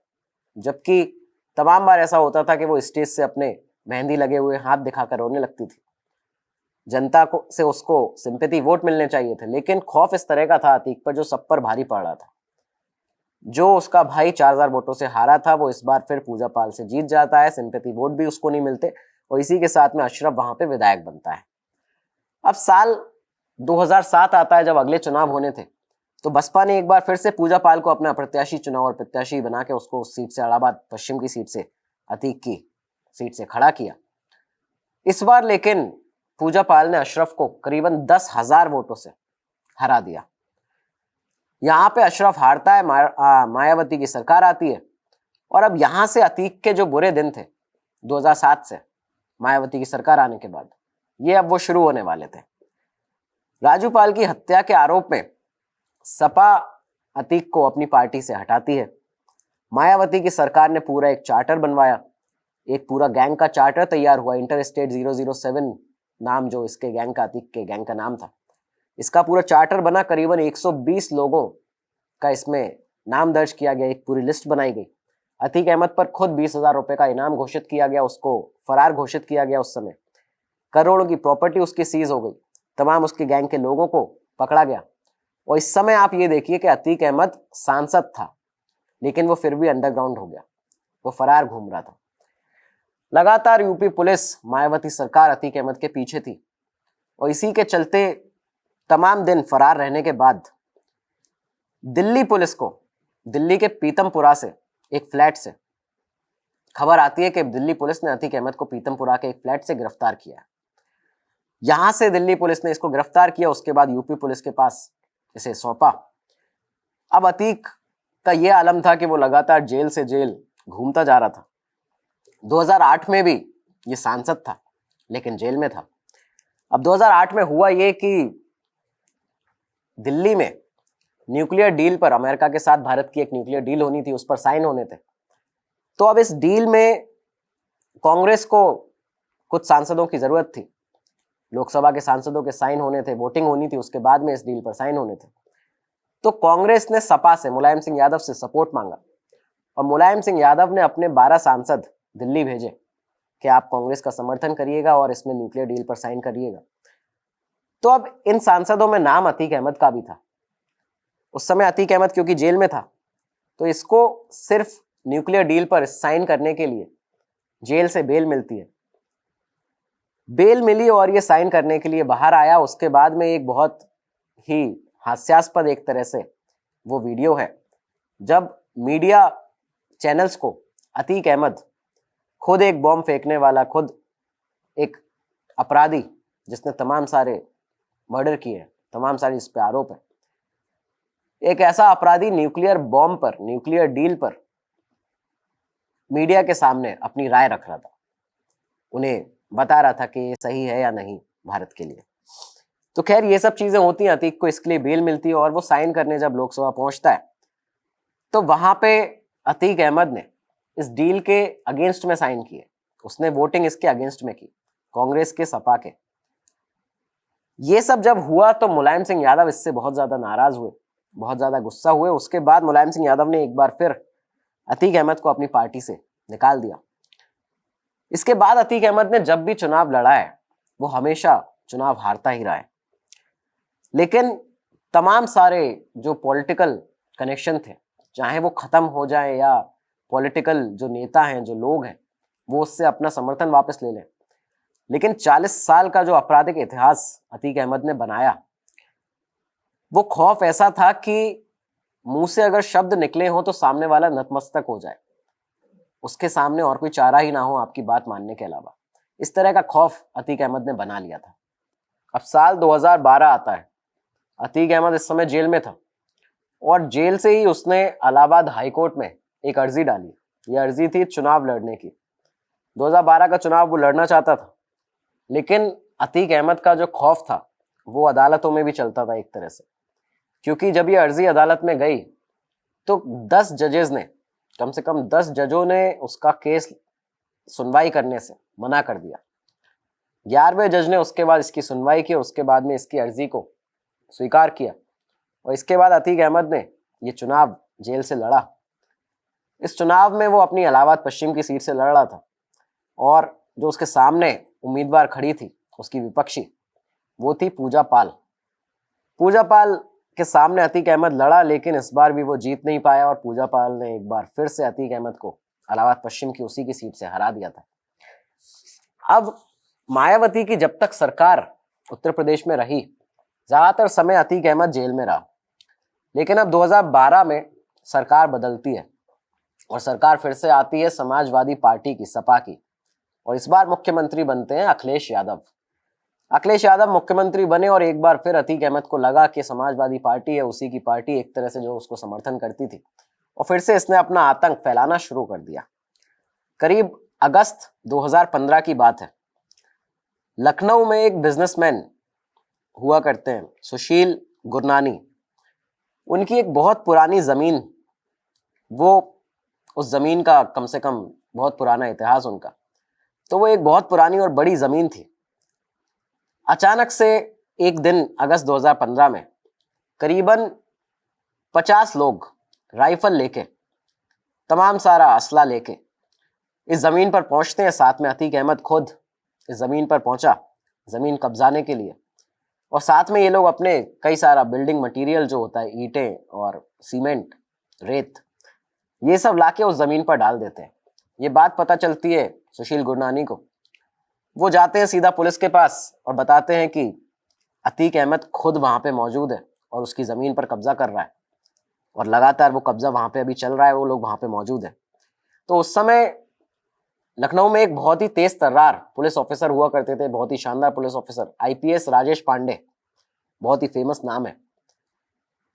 जबकि तमाम बार ऐसा होता था कि वो स्टेज से अपने मेहंदी लगे हुए हाथ दिखाकर रोने लगती थी। जनता को से उसको सिंपैथी वोट मिलने चाहिए थे, लेकिन खौफ इस तरह का था अतीक पर जो सब पर भारी पड़ रहा था। जो उसका भाई 4000 वोटों से हारा था, वो इस बार फिर पूजा पाल से जीत जाता है, सिंपैथी वोट भी उसको नहीं मिलते, और इसी के साथ में अशरफ वहां पे विधायक बनता है। अब साल 2007 आता है, जब अगले चुनाव होने थे, तो बसपा ने एक बार फिर से पूजा पाल को अपना प्रत्याशी चुना और प्रत्याशी बना के उसको उस सीट से, इलाहाबाद पश्चिम की सीट से, अतीक की सीट से खड़ा किया। इस बार लेकिन पूजा पाल ने अशरफ को करीबन 10,000 वोटों से हरा दिया। यहां पे अशरफ हारता है, मायावती की सरकार आती है, और अब यहां से अतीक के जो बुरे दिन थे 2007 से मायावती की सरकार आने के बाद, ये अब वो शुरू होने वाले थे। राजू पाल की हत्या के आरोप में सपा अतीक को अपनी पार्टी से हटाती है। मायावती की सरकार ने पूरा एक चार्टर बनवाया, एक पूरा गैंग का चार्टर तैयार हुआ, इंटर स्टेट 007 नाम जो इसके गैंग का, अतीक के गैंग का नाम था। इसका पूरा चार्टर बना, करीबन 120 लोगों का इसमें नाम दर्ज किया गया, एक पूरी लिस्ट बनाई गई। अतीक अहमद पर खुद 20,000 रुपए का इनाम घोषित किया गया, उसको फरार घोषित किया गया। उस समय करोड़ों की प्रॉपर्टी उसकी सीज हो गई, तमाम उसके गैंग के लोगों को पकड़ा गया। और इस समय आप ये देखिए कि अतीक अहमद सांसद था, लेकिन वो फिर भी अंडरग्राउंड हो गया, वो फरार घूम रहा था। लगातार यूपी पुलिस, मायावती सरकार अतीक अहमद के पीछे थी, और इसी के चलते तमाम दिन फरार रहने के बाद दिल्ली पुलिस को, दिल्ली के पीतमपुरा से एक फ्लैट से खबर आती है कि दिल्ली पुलिस ने अतीक अहमद को पीतमपुरा के एक फ्लैट से गिरफ्तार किया। यहां से दिल्ली पुलिस ने इसको गिरफ्तार किया, उसके बाद यूपी पुलिस के पास इसे सौंपा। अब अतीक का यह आलम था कि वो लगातार जेल से जेल घूमता जा रहा था। 2008 में भी ये सांसद था, लेकिन जेल में था। अब 2008 में हुआ ये कि दिल्ली में न्यूक्लियर डील पर, अमेरिका के साथ भारत की एक न्यूक्लियर डील होनी थी, उस पर साइन होने थे। तो अब इस डील में कांग्रेस को कुछ सांसदों की जरूरत थी, लोकसभा के सांसदों के साइन होने थे, वोटिंग होनी थी, उसके बाद में इस डील पर साइन होने थे। तो कांग्रेस ने सपा से, मुलायम सिंह यादव से सपोर्ट मांगा, और मुलायम सिंह यादव ने अपने 12 सांसद दिल्ली भेजे कि आप कांग्रेस का समर्थन करिएगा और इसमें न्यूक्लियर डील पर साइन करिएगा। तो अब इन सांसदों में नाम अतीक अहमद का भी था। उस समय अतीक अहमद क्योंकि जेल में था, तो इसको सिर्फ न्यूक्लियर डील पर साइन करने के लिए जेल से बेल मिलती है। बेल मिली और ये साइन करने के लिए बाहर आया। उसके बाद में एक बहुत ही हास्यास्पद एक तरह से वो वीडियो है, जब मीडिया चैनल्स को अतीक अहमद, खुद एक बॉम्ब फेंकने वाला, खुद एक अपराधी जिसने तमाम सारे मर्डर किए, तमाम सारे इस पे आरोप है, एक ऐसा अपराधी न्यूक्लियर बॉम्ब पर, न्यूक्लियर डील पर मीडिया के सामने अपनी राय रख रहा था, उन्हें बता रहा था कि ये सही है या नहीं भारत के लिए। तो खैर ये सब चीजें होती हैं। अतीक को इसके लिए बेल मिलती है और वो साइन करने जब लोकसभा पहुंचता है, तो वहां पे अतीक अहमद ने इस डील के अगेंस्ट में साइन किए। उसने वोटिंग इसके अगेंस्ट में की, कांग्रेस के, सपा के। ये सब जब हुआ तो मुलायम सिंह यादव इससे बहुत ज्यादा नाराज हुए, बहुत ज्यादा गुस्सा हुए। उसके बाद मुलायम सिंह यादव ने एक बार फिर अतीक अहमद को अपनी पार्टी से निकाल दिया। इसके बाद अतीक अहमद ने जब भी चुनाव लड़ा है वो हमेशा चुनाव हारता ही रहा है। लेकिन तमाम सारे जो पॉलिटिकल कनेक्शन थे, चाहे वो खत्म हो जाए या पॉलिटिकल जो नेता हैं, जो लोग हैं, वो उससे अपना समर्थन वापस ले लें, लेकिन 40 साल का जो आपराधिक इतिहास अतीक अहमद ने बनाया, वो खौफ ऐसा था कि मुंह से अगर शब्द निकले हो तो सामने वाला नतमस्तक हो जाए, उसके सामने और कोई चारा ही ना हो आपकी बात मानने के अलावा। इस तरह का खौफ अतीक अहमद ने बना लिया था। अब साल 2012 आता है, अतीक अहमद इस समय जेल में था और जेल से ही उसने इलाहाबाद हाईकोर्ट में एक अर्जी डाली। ये अर्जी थी चुनाव लड़ने की। 2012 का चुनाव वो लड़ना चाहता था, लेकिन अतीक अहमद का जो खौफ था वो अदालतों में भी चलता था एक तरह से, क्योंकि जब ये अर्जी अदालत में गई तो 10 जजेस ने, कम से कम 10 जजों ने उसका केस सुनवाई करने से मना कर दिया। 11वें जज ने उसके बाद इसकी सुनवाई की, उसके बाद में इसकी अर्जी को स्वीकार किया और इसके बाद अतीक अहमद ने ये चुनाव जेल से लड़ा। इस चुनाव में वो अपनी इलाहाबाद पश्चिम की सीट से लड़ रहा था और जो उसके सामने उम्मीदवार खड़ी थी उसकी विपक्षी, वो थी पूजा पाल। पूजा पाल के सामने अतीक अहमद लड़ा, लेकिन इस बार भी वो जीत नहीं पाया और पूजा पाल ने एक बार फिर से अतीक अहमद को इलाहाबाद पश्चिम की उसी की सीट से हरा दिया था। अब मायावती की जब तक सरकार उत्तर प्रदेश में रही, ज्यादातर समय अतीक अहमद जेल में रहा। लेकिन अब 2012 में सरकार बदलती है और सरकार फिर से आती है समाजवादी पार्टी की, सपा की, और इस बार मुख्यमंत्री बनते हैं अखिलेश यादव। अखिलेश यादव मुख्यमंत्री बने और एक बार फिर अतीक अहमद को लगा कि समाजवादी पार्टी है उसी की पार्टी, एक तरह से जो उसको समर्थन करती थी, और फिर से इसने अपना आतंक फैलाना शुरू कर दिया। करीब अगस्त 2015 की बात है। लखनऊ में एक बिजनेसमैन हुआ करते हैं, सुशील गुरनानी। उनकी एक बहुत पुरानी जमीन, वो उस जमीन का कम से कम बहुत पुराना इतिहास उनका, तो वो एक बहुत पुरानी और बड़ी जमीन थी। अचानक से एक दिन अगस्त 2015 में करीबन 50 लोग राइफल लेके, तमाम सारा असला लेके इस जमीन पर पहुंचते हैं। साथ में अतीक अहमद खुद इस जमीन पर पहुंचा जमीन कब्जाने के लिए, और साथ में ये लोग अपने कई सारा बिल्डिंग मटेरियल जो होता है, ईंटें और सीमेंट, रेत, ये सब लाके उस जमीन पर डाल देते हैं। ये बात पता चलती है सुशील गुरनानी को। वो जाते हैं सीधा पुलिस के पास और बताते हैं कि अतीक अहमद खुद वहां पे मौजूद है और उसकी जमीन पर कब्जा कर रहा है, और लगातार वो कब्जा वहां पे अभी चल रहा है, वो लोग वहां पे मौजूद है। तो उस समय लखनऊ में एक बहुत ही तेज तर्रार पुलिस ऑफिसर हुआ करते थे, बहुत ही शानदार police officer, IPS Rajesh Pandey, बहुत ही फेमस नाम है।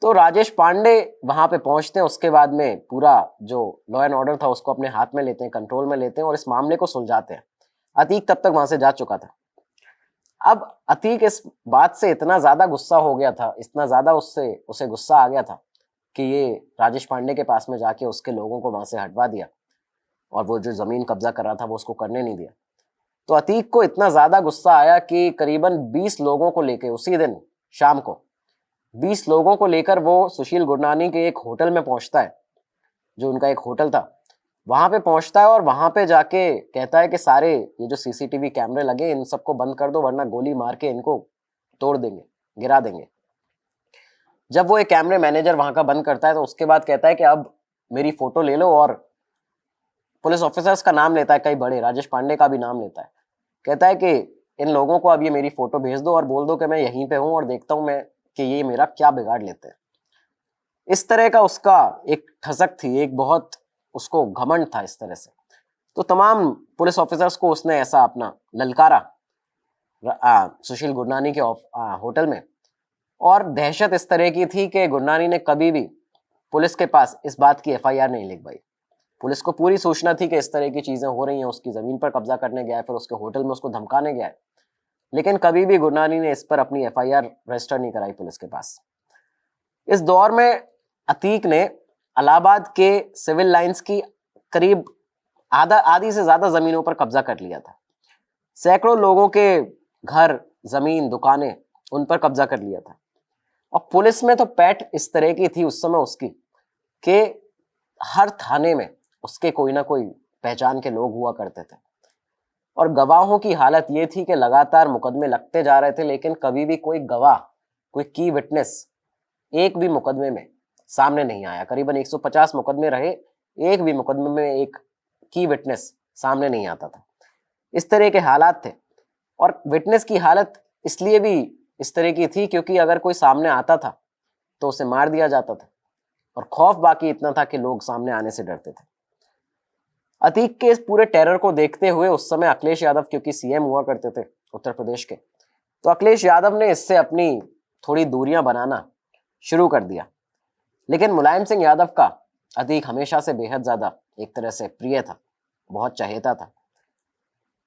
तो राजेश पांडे वहां पे पहुंचते हैं, उसके बाद में पूरा जो लॉ एंड ऑर्डर था उसको अपने हाथ में लेते हैं, कंट्रोल में लेते हैं और इस मामले को सुलझाते हैं। अतीक तब तक वहां से जा चुका था। अब अतीक इस बात से इतना ज्यादा गुस्सा हो गया था, इतना ज्यादा उसे गुस्सा आ गया था कि ये राजेश पांडे के पास में जाके उसके लोगों को वहां से हटवा दिया और वो जो जमीन कब्जा कर रहा था वो उसको करने नहीं दिया। तो अतीक को इतना ज्यादा गुस्सा आया कि करीबन 20 लोगों को लेकर उसी दिन शाम को 20 लोगों को लेकर वो सुशील गुरनानी के एक होटल में पहुंचता है, जो उनका एक होटल था, वहां पे पहुंचता है और वहां पे जाके कहता है कि सारे ये जो सीसीटीवी कैमरे लगे इन सबको बंद कर दो, वरना गोली मार के इनको तोड़ देंगे, गिरा देंगे। जब वो एक कैमरे मैनेजर वहां का बंद करता है तो उसके बाद कहता है कि अब मेरी फोटो ले लो, और पुलिस ऑफिसर्स का नाम लेता है, कई बड़े, राजेश पांडे का भी नाम लेता है। कहता है कि इन लोगों को अब ये मेरी फोटो भेज दो और बोल दो कि मैं यहीं पे हूं और देखता हूं मैं कि ये मेरा क्या बिगाड़ लेते हैं। इस तरह का उसका एक ठसक थी, एक बहुत उसको घमंड था इस तरह से। तो तमाम पुलिस ऑफिसर्स को उसने ऐसा अपना ललकारा सुशील गुरनानी के होटल में, और दहशत इस तरह की थी कि गुरनानी ने कभी भी पुलिस के पास इस बात की एफआईआर नहीं लिखवाई। पुलिस को पूरी सूचना थी कि इस तरह की चीजें हो रही हैं, उसकी जमीन पर कब्जा करने गया है, फिर उसके होटल में उसको धमकाने गया है, लेकिन कभी भी गुरनानी ने इस पर अपनी एफआईआर रजिस्टर नहीं कराई पुलिस के पास। इस दौर में अतीक ने इलाहाबाद के सिविल लाइंस की करीब आधी से ज्यादा जमीनों पर कब्जा कर लिया था। सैकड़ों लोगों के घर, जमीन, दुकानें उन पर कब्जा कर लिया था। और पुलिस में तो पैठ इस तरह की थी उस समय उसकी कि हर थाने में उसके कोई ना कोई पहचान के लोग हुआ करते थे। और गवाहों की हालत ये थी कि लगातार मुकदमे लगते जा रहे थे, लेकिन कभी भी कोई गवाह, कोई की विटनेस एक भी मुकदमे में सामने नहीं आया। करीबन 150 मुकदमे रहे, एक भी मुकदमे में एक की विटनेस सामने नहीं आता था। इस तरह के हालात थे। और विटनेस की हालत इसलिए भी इस तरह की थी क्योंकि अगर कोई सामने आता था तो उसे मार दिया जाता था। और खौफ बाकी इतना था कि लोग सामने आने से डरते थे। अतीक के इस पूरे टेरर को देखते हुए उस समय अखिलेश यादव, क्योंकि सीएम हुआ करते थे उत्तर प्रदेश के, तो अखिलेश यादव ने इससे अपनी थोड़ी दूरियां बनाना शुरू कर दिया। लेकिन मुलायम सिंह यादव का अतीक हमेशा से बेहद ज्यादा एक तरह से प्रिय था, बहुत चहेता था।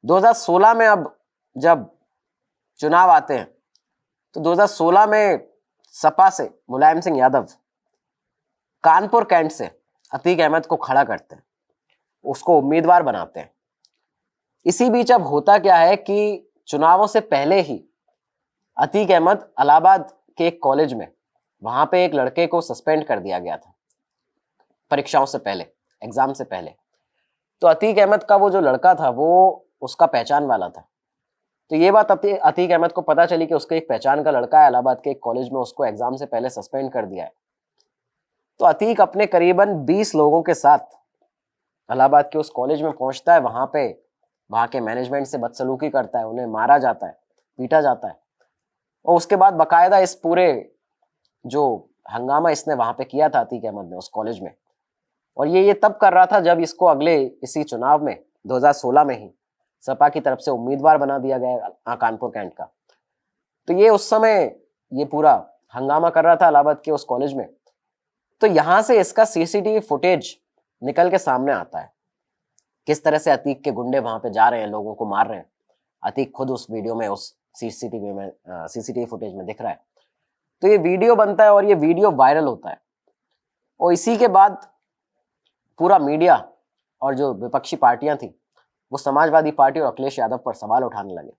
2016 में अब जब चुनाव आते हैं तो 2016 में सपा से मुलायम सिंह यादव कानपुर कैंट से अतीक अहमद को खड़ा करते हैं, उसको उम्मीदवार बनाते हैं। इसी बीच अब होता क्या है कि चुनावों से पहले ही अतीक अहमद इलाहाबाद के एक कॉलेज में, वहां पे एक लड़के को सस्पेंड कर दिया गया था परीक्षाओं से पहले, एग्जाम से पहले। तो अतीक अहमद का वो जो लड़का था वो उसका पहचान वाला था। तो ये बात अतीक अहमद को पता चली कि उसके एक पहचान का लड़का है इलाहाबाद के एक कॉलेज में, उसको एग्जाम से पहले सस्पेंड कर दिया है। तो अतीक अपने करीबन 20 लोगों के साथ इलाहाबाद के उस कॉलेज में पहुंचता है। वहां पे वहां के मैनेजमेंट से बदसलूकी करता है, उन्हें मारा जाता है, पीटा जाता है। और उसके बाद बाकायदा इस पूरे जो हंगामा इसने वहां पे किया था अतीक अहमद ने उस कॉलेज में, और ये तब कर रहा था जब इसको अगले इसी चुनाव में 2016 में ही सपा की तरफ से उम्मीदवार बना दिया गया कानपुर कैंट का। तो ये उस समय ये पूरा हंगामा कर रहा था इलाहाबाद के उस कॉलेज में। तो यहां से इसका सीसीटीवी फुटेज निकल के सामने आता है, किस तरह से अतीक के गुंडे वहां पे जा रहे हैं, लोगों को मार रहे हैं। अतीक खुद उस वीडियो में, उस सीसीटीवी फुटेज में दिख रहा है। तो ये वीडियो बनता है और ये वीडियो वायरल होता है। और इसी के बाद पूरा मीडिया और जो विपक्षी पार्टियां थी वो समाजवादी पार्टी और अखिलेश यादव पर सवाल उठाने लगे।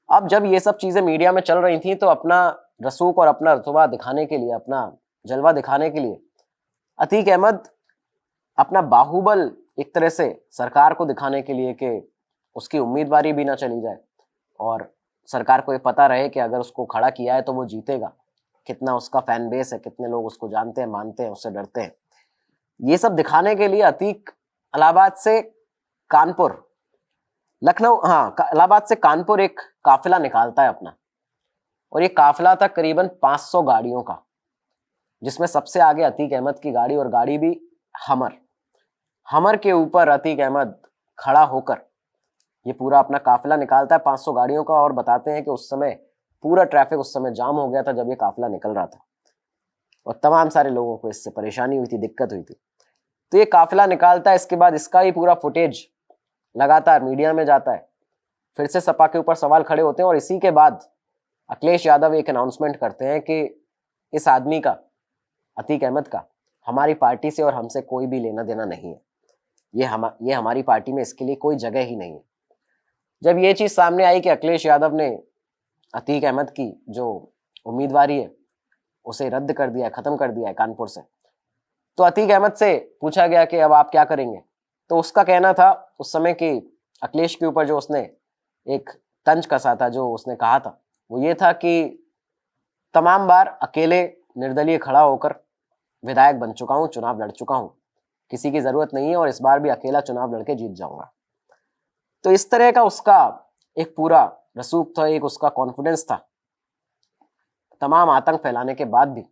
अब जब ये सब चीजें मीडिया में चल रही थी तो अपना रसूख और अपना रुतबा दिखाने के लिए, अपना जलवा दिखाने के लिए अतीक अहमद अपना बाहुबल एक तरह से सरकार को दिखाने के लिए कि उसकी उम्मीदवारी भी ना चली जाए और सरकार को ये पता रहे कि अगर उसको खड़ा किया है तो वो जीतेगा, कितना उसका फैन बेस है, कितने लोग उसको जानते हैं, मानते हैं, उससे डरते हैं। ये सब दिखाने के लिए अतीक इलाहाबाद से कानपुर, लखनऊ, इलाहाबाद से कानपुर एक काफिला निकालता है अपना। और ये काफिला था करीबन 500 गाड़ियों का, जिसमें सबसे आगे अतीक अहमद की गाड़ी, और गाड़ी भी हमर के ऊपर अतीक अहमद खड़ा होकर ये पूरा अपना काफिला निकालता है 500 गाड़ियों का। और बताते हैं कि उस समय पूरा ट्रैफिक उस समय जाम हो गया था जब ये काफिला निकल रहा था, और तमाम सारे लोगों को इससे परेशानी हुई थी, दिक्कत हुई थी। तो ये काफिला निकालता है, इसके बाद इसका ही पूरा फुटेज लगातार मीडिया में जाता है, फिर से सपा के ऊपर सवाल खड़े होते हैं। और इसी के बाद अखिलेश यादव एक अनाउंसमेंट करते हैं कि इस आदमी का, अतीक अहमद का, हमारी पार्टी से और हमसे कोई भी लेना देना नहीं है, ये हमारी पार्टी में इसके लिए कोई जगह ही नहीं है। जब ये चीज सामने आई कि अखिलेश यादव ने अतीक अहमद की जो उम्मीदवारी है उसे रद्द कर दिया, खत्म कर दिया है कानपुर से, तो अतीक अहमद से पूछा गया कि अब आप क्या करेंगे। तो उसका कहना था उस समय कि अखिलेश के ऊपर जो उसने एक तंज कसा था, जो उसने कहा था, वो ये था कि तमाम बार अकेले निर्दलीय खड़ा होकर विधायक बन चुका हूं, चुनाव लड़ चुका हूं, किसी की जरूरत नहीं है और इस बार भी अकेला चुनाव लड़के जीत जाऊंगा। तो इस तरह का उसका एक पूरा रसूख था, एक उसका कॉन्फिडेंस था। तमाम आतंक फैलाने के बाद भी,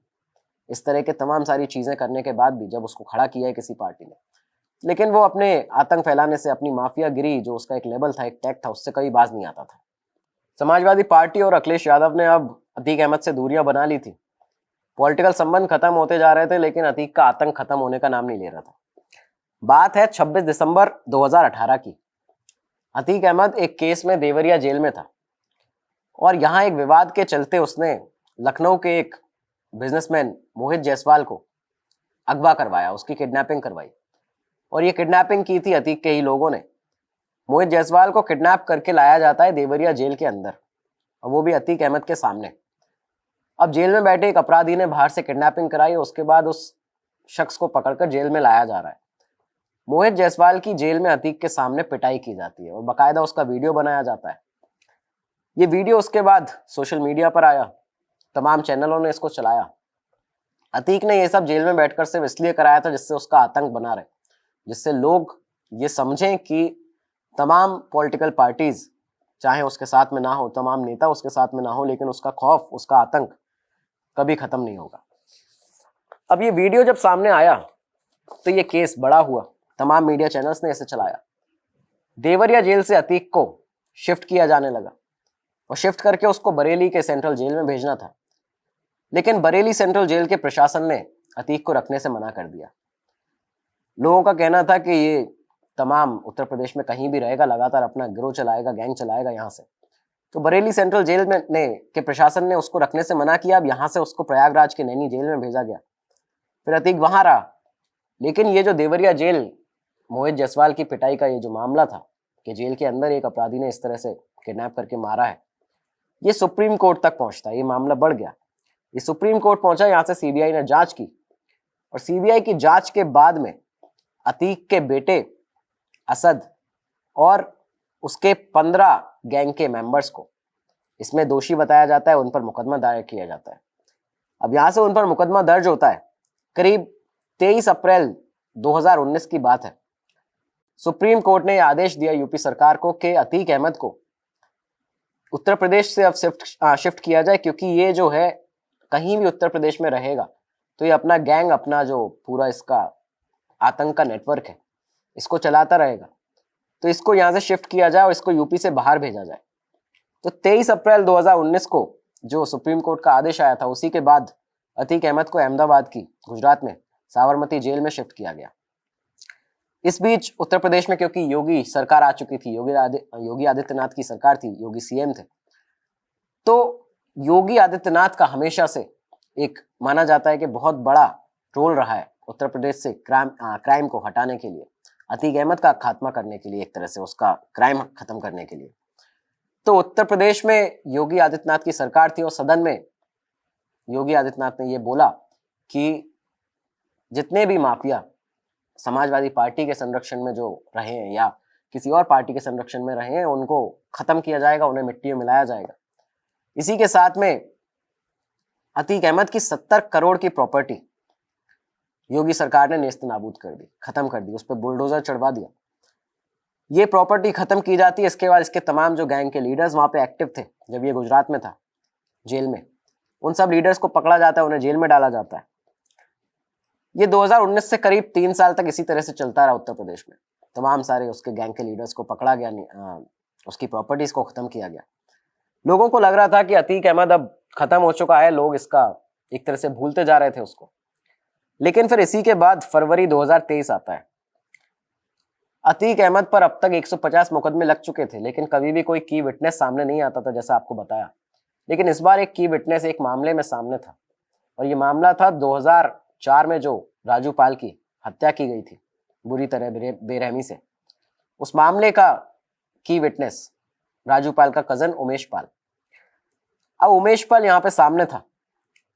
इस तरह के तमाम सारी चीजें करने के बाद भी, जब उसको खड़ा किया है किसी पार्टी ने, लेकिन वो अपने आतंक फैलाने से, अपनी माफियागिरी जो उसका एक लेवल था, एक टैग था, उससे कभी बाज नहीं आता था। समाजवादी पार्टी और अखिलेश यादव ने अब अतीक अहमद से दूरियां बना ली थी, पॉलिटिकल संबंध खत्म होते जा रहे थे, लेकिन अतीक का आतंक खत्म होने का नाम नहीं ले रहा था। बात है 26 दिसंबर 2018 की। अतीक अहमद एक केस में देवरिया जेल में था और यहां एक विवाद के चलते उसने लखनऊ के एक बिजनेसमैन मोहित जायसवाल को अगवा करवाया, उसकी किडनैपिंग करवाई। और ये किडनैपिंग की थी अतीक के ही लोगों ने। मोहित जायसवाल को किडनैप करके लाया जाता है देवरिया जेल के अंदर और वो भी अतीक अहमद के सामने। अब जेल में बैठे एक अपराधी ने बाहर से किडनैपिंग कराई, उसके बाद उस शख्स को पकड़कर जेल में लाया जा रहा है। मोहित जायसवाल की जेल में अतीक के सामने पिटाई की जाती है और बाकायदा उसका वीडियो बनाया जाता है। ये वीडियो उसके बाद सोशल मीडिया पर आया, तमाम चैनलों ने इसको चलाया। अतीक ने ये सब जेल में बैठकर सिर्फ इसलिए कराया था जिससे उसका आतंक बना रहे, जिससे लोग ये समझें कि तमाम पॉलिटिकल पार्टीज चाहे उसके साथ में ना हो, तमाम नेता उसके साथ में ना हो, लेकिन उसका खौफ, उसका आतंक कभी खत्म नहीं होगा। अब ये वीडियो जब सामने आया तो ये केस बड़ा हुआ, तमाम मीडिया चैनल्स ने इसे चलाया। देवरिया जेल से अतीक को शिफ्ट किया जाने लगा और शिफ्ट करके उसको बरेली के सेंट्रल जेल में भेजना था, लेकिन बरेली सेंट्रल जेल के प्रशासन ने अतीक को रखने से मना कर दिया। लोगों का कहना था कि ये तमाम उत्तर प्रदेश में कहीं भी रहेगा, लगातार अपना गिरोह चलाएगा, गैंग चलाएगा यहाँ से। तो बरेली सेंट्रल जेल में के प्रशासन ने उसको रखने से मना किया। अब यहाँ से उसको प्रयागराज के नैनी जेल में भेजा गया। फिर अतीक वहां रहा, लेकिन ये जो देवरिया जेल मोहित जायसवाल की पिटाई का ये जो मामला था कि जेल के अंदर एक अपराधी ने इस तरह से किडनैप करके मारा है, ये सुप्रीम कोर्ट तक पहुंचता, ये मामला बढ़ गया। ये सुप्रीम कोर्ट पहुंचा, यहाँ से सीबीआई ने जांच की और सीबीआई की जांच के बाद में अतीक के बेटे असद और उसके 15 गैंग के मेंबर्स को इसमें दोषी बताया जाता है, उन पर मुकदमा दायर किया जाता है। अब यहां से उन पर मुकदमा दर्ज होता है करीब 23 अप्रैल 2019 की बात है। सुप्रीम कोर्ट ने आदेश दिया यूपी सरकार को कि अतीक अहमद को उत्तर प्रदेश से अब शिफ्ट किया जाए, क्योंकि ये जो है कहीं भी उत्तर प्रदेश में रहेगा तो ये अपना गैंग, अपना जो पूरा इसका आतंक का नेटवर्क है, इसको चलाता रहेगा। तो इसको यहाँ से शिफ्ट किया जाए और इसको यूपी से बाहर भेजा जाए। तो 23 अप्रैल 2019 को जो सुप्रीम कोर्ट का आदेश आया था, उसी के बाद अतीक अहमद को अहमदाबाद की गुजरात में साबरमती जेल में शिफ्ट किया गया। इस बीच उत्तर प्रदेश में क्योंकि योगी सरकार आ चुकी थी, योगी आदित्यनाथ की सरकार थी, योगी सीएम थे, तो योगी आदित्यनाथ का हमेशा से एक माना जाता है कि बहुत बड़ा रोल रहा है उत्तर प्रदेश से क्राइम को हटाने के लिए, अतीक अहमद का खात्मा करने के लिए, एक तरह से उसका क्राइम खत्म करने के लिए। तो उत्तर प्रदेश में योगी आदित्यनाथ की सरकार थी और सदन में योगी आदित्यनाथ ने यह बोला कि जितने भी माफिया समाजवादी पार्टी के संरक्षण में जो रहे हैं या किसी और पार्टी के संरक्षण में रहे हैं, उनको खत्म किया जाएगा, उन्हें मिट्टी में मिलाया जाएगा। इसी के साथ में अतीक अहमद की 70 करोड़ की प्रॉपर्टी योगी सरकार ने नेस्त नाबूद कर दी, खत्म कर दी, उस पर बुलडोजर चढ़वा दिया। ये प्रॉपर्टी खत्म की जाती है। इसके बाद इसके तमाम जो गैंग के लीडर्स वहां पे एक्टिव थे जब ये गुजरात में था जेल में, उन सब लीडर्स को पकड़ा जाता है, उन्हें जेल में डाला जाता है। ये 2019 से करीब 3 साल तक इसी तरह से चलता रहा उत्तर प्रदेश में। तमाम सारे उसके गैंग के लीडर्स को पकड़ा गया, उसकी प्रॉपर्टीज को खत्म किया गया। लोगों को लग रहा था कि अतीक अहमद अब खत्म हो चुका है, लोग इसका एक तरह से भूलते जा रहे थे उसको। लेकिन फिर इसी के बाद फरवरी 2023 आता है। अतीक अहमद पर अब तक 150 मुकदमे लग चुके थे, लेकिन कभी भी कोई की विटनेस सामने नहीं आता था, जैसा आपको बताया। लेकिन इस बार एक की विटनेस एक मामले में सामने था, और ये मामला था 2004 में जो राजू पाल की हत्या की गई थी बुरी तरह बेरहमी से। उस मामले का की विटनेस राजू पाल का कजन उमेश पाल। अब उमेश पाल यहाँ पे सामने था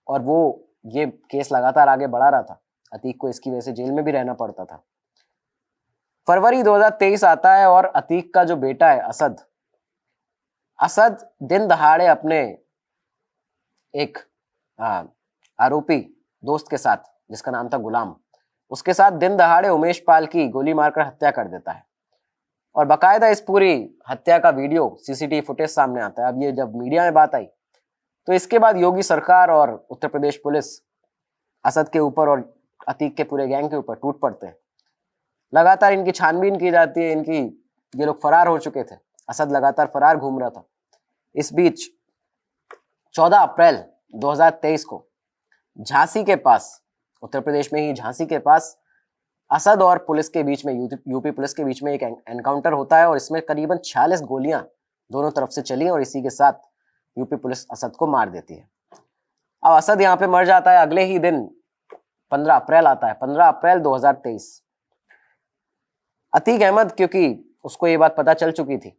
और वो ये केस लगातार आगे बढ़ा रहा था। अतीक को इसकी वजह से जेल में भी रहना पड़ता था। फरवरी 2023 आता है और अतीक का जो बेटा है असद दिन दहाड़े अपने एक आरोपी दोस्त के साथ, जिसका नाम था गुलाम, उसके साथ दिन दहाड़े उमेश पाल की गोली मारकर हत्या कर देता है। और बाकायदा इस पूरी हत्या का वीडियो सीसीटीवी फुटेज सामने आता है। अब ये जब मीडिया में बात आई तो इसके बाद योगी सरकार और उत्तर प्रदेश पुलिस असद के ऊपर और अतीक के पूरे गैंग के ऊपर टूट पड़ते हैं। लगातार इनकी छानबीन की जाती है। ये लोग फरार हो चुके थे, असद लगातार फरार घूम रहा था। इस बीच 14 अप्रैल 2023 को झांसी के पास, उत्तर प्रदेश में ही झांसी के पास, असद और पुलिस के बीच में, यूपी पुलिस के बीच में एक एनकाउंटर होता है और इसमें करीबन 46 गोलियां दोनों तरफ से चली और इसी के साथ यूपी पुलिस असद को मार देती है। अब असद यहाँ पे मर जाता है। अगले ही दिन 15 अप्रैल आता है, 15 अप्रैल 2023। अतीक अहमद, क्योंकि उसको ये बात पता चल चुकी थी,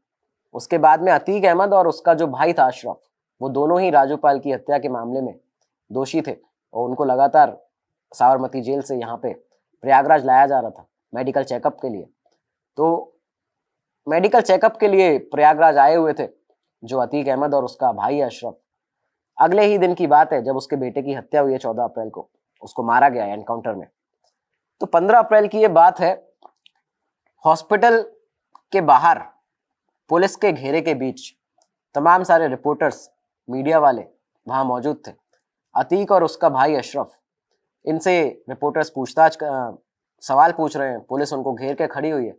उसके बाद में अतीक अहमद और उसका जो भाई था अशरफ, वो दोनों ही राजू पाल की हत्या के मामले में दोषी थे और उनको लगातार साबरमती जेल से यहाँ पे प्रयागराज लाया जा रहा था मेडिकल चेकअप के लिए। तो मेडिकल चेकअप के लिए प्रयागराज आए हुए थे जो अतीक अहमद और उसका भाई अशरफ। अगले ही दिन की बात है जब उसके बेटे की हत्या हुई है 14 अप्रैल को, उसको मारा गया एनकाउंटर में। तो 15 अप्रैल की ये बात है, हॉस्पिटल के बाहर पुलिस के घेरे के बीच तमाम सारे रिपोर्टर्स, मीडिया वाले वहां मौजूद थे। अतीक और उसका भाई अशरफ, इनसे रिपोर्टर्स सवाल पूछ रहे हैं, पुलिस उनको घेर के खड़ी हुई है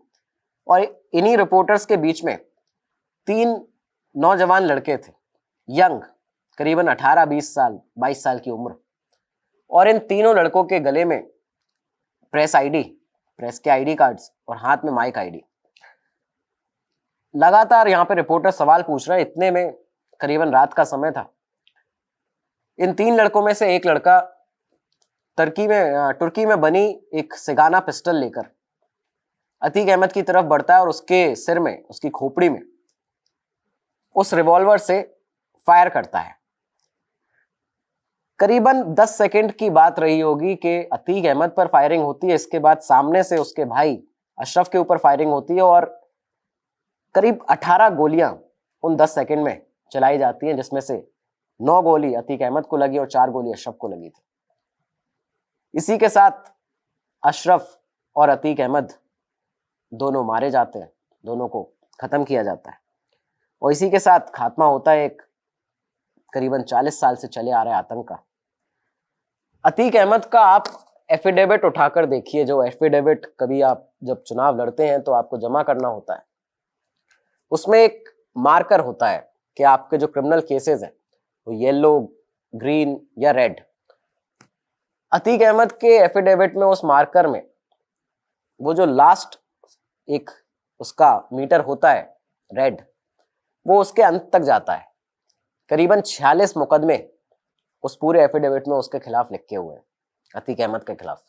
और इन्हीं रिपोर्टर्स के बीच में 3 नौजवान लड़के थे, यंग, करीबन 18-20 साल, 22 साल की उम्र। और इन तीनों लड़कों के गले में प्रेस के आईडी कार्ड्स और हाथ में माइक आईडी। लगातार यहाँ पे रिपोर्टर सवाल पूछ रहे हैं। इतने में करीबन रात का समय था। इन 3 लड़कों में से एक लड़का तुर्की में बनी एक सिगाना पिस्टल लेकर अतीक अहमद की तरफ बढ़ता है और उसके सिर में, उसकी खोपड़ी में उस रिवॉल्वर से फायर करता है। करीबन 10 सेकंड की बात रही होगी कि अतीक अहमद पर फायरिंग होती है। इसके बाद सामने से उसके भाई अशरफ के ऊपर फायरिंग होती है और करीब 18 गोलियां उन 10 सेकंड में चलाई जाती हैं, जिसमें से 9 गोली अतीक अहमद को लगी और 4 गोली अशरफ को लगी थी। इसी के साथ अशरफ और अतीक अहमद दोनों मारे जाते हैं, दोनों को खत्म किया जाता है और इसी के साथ खात्मा होता है एक करीबन 40 साल से चले आ रहे आतंक का। अतीक अहमद का आप एफिडेविट उठाकर देखिए। जो एफिडेविट कभी आप जब चुनाव लड़ते हैं तो आपको जमा करना होता है, उसमें एक मार्कर होता है कि आपके जो क्रिमिनल केसेस हैं वो येलो, ग्रीन या रेड। अतीक अहमद के एफिडेविट में उस मार्कर में वो जो लास्ट एक उसका मीटर होता है रेड, वो उसके अंत तक जाता है। करीबन 46 मुकदमे उस पूरे एफिडेविट में उसके खिलाफ लिखे हुए हैं, अतीक अहमद के खिलाफ।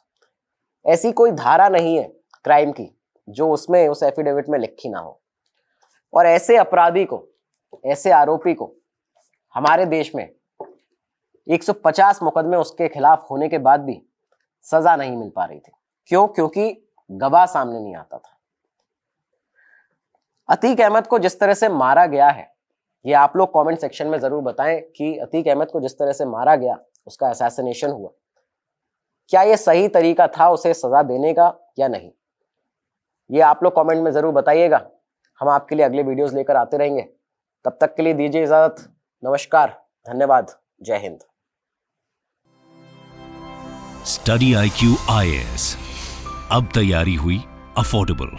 ऐसी कोई धारा नहीं है क्राइम की जो उसमें उस एफिडेविट में लिखी ना हो। और ऐसे अपराधी को, ऐसे आरोपी को हमारे देश में 150 मुकदमे उसके खिलाफ होने के बाद भी सजा नहीं मिल पा रही थी। क्यों? क्योंकि गवाह सामने नहीं आता था। अतीक अहमद को जिस तरह से मारा गया है, ये आप लोग कमेंट सेक्शन में जरूर बताएं कि अतीक अहमद को जिस तरह से मारा गया, उसका असैसिनेशन हुआ, क्या ये सही तरीका था उसे सजा देने का या नहीं? ये आप लोग कमेंट में जरूर बताइएगा। हम आपके लिए अगले वीडियोस लेकर आते रहेंगे। तब तक के लिए दीजिए इजाजत। नमस्कार, धन्यवाद, जय हिंद। स्टडी IQ IAS, अब तैयारी हुई अफोर्डेबल।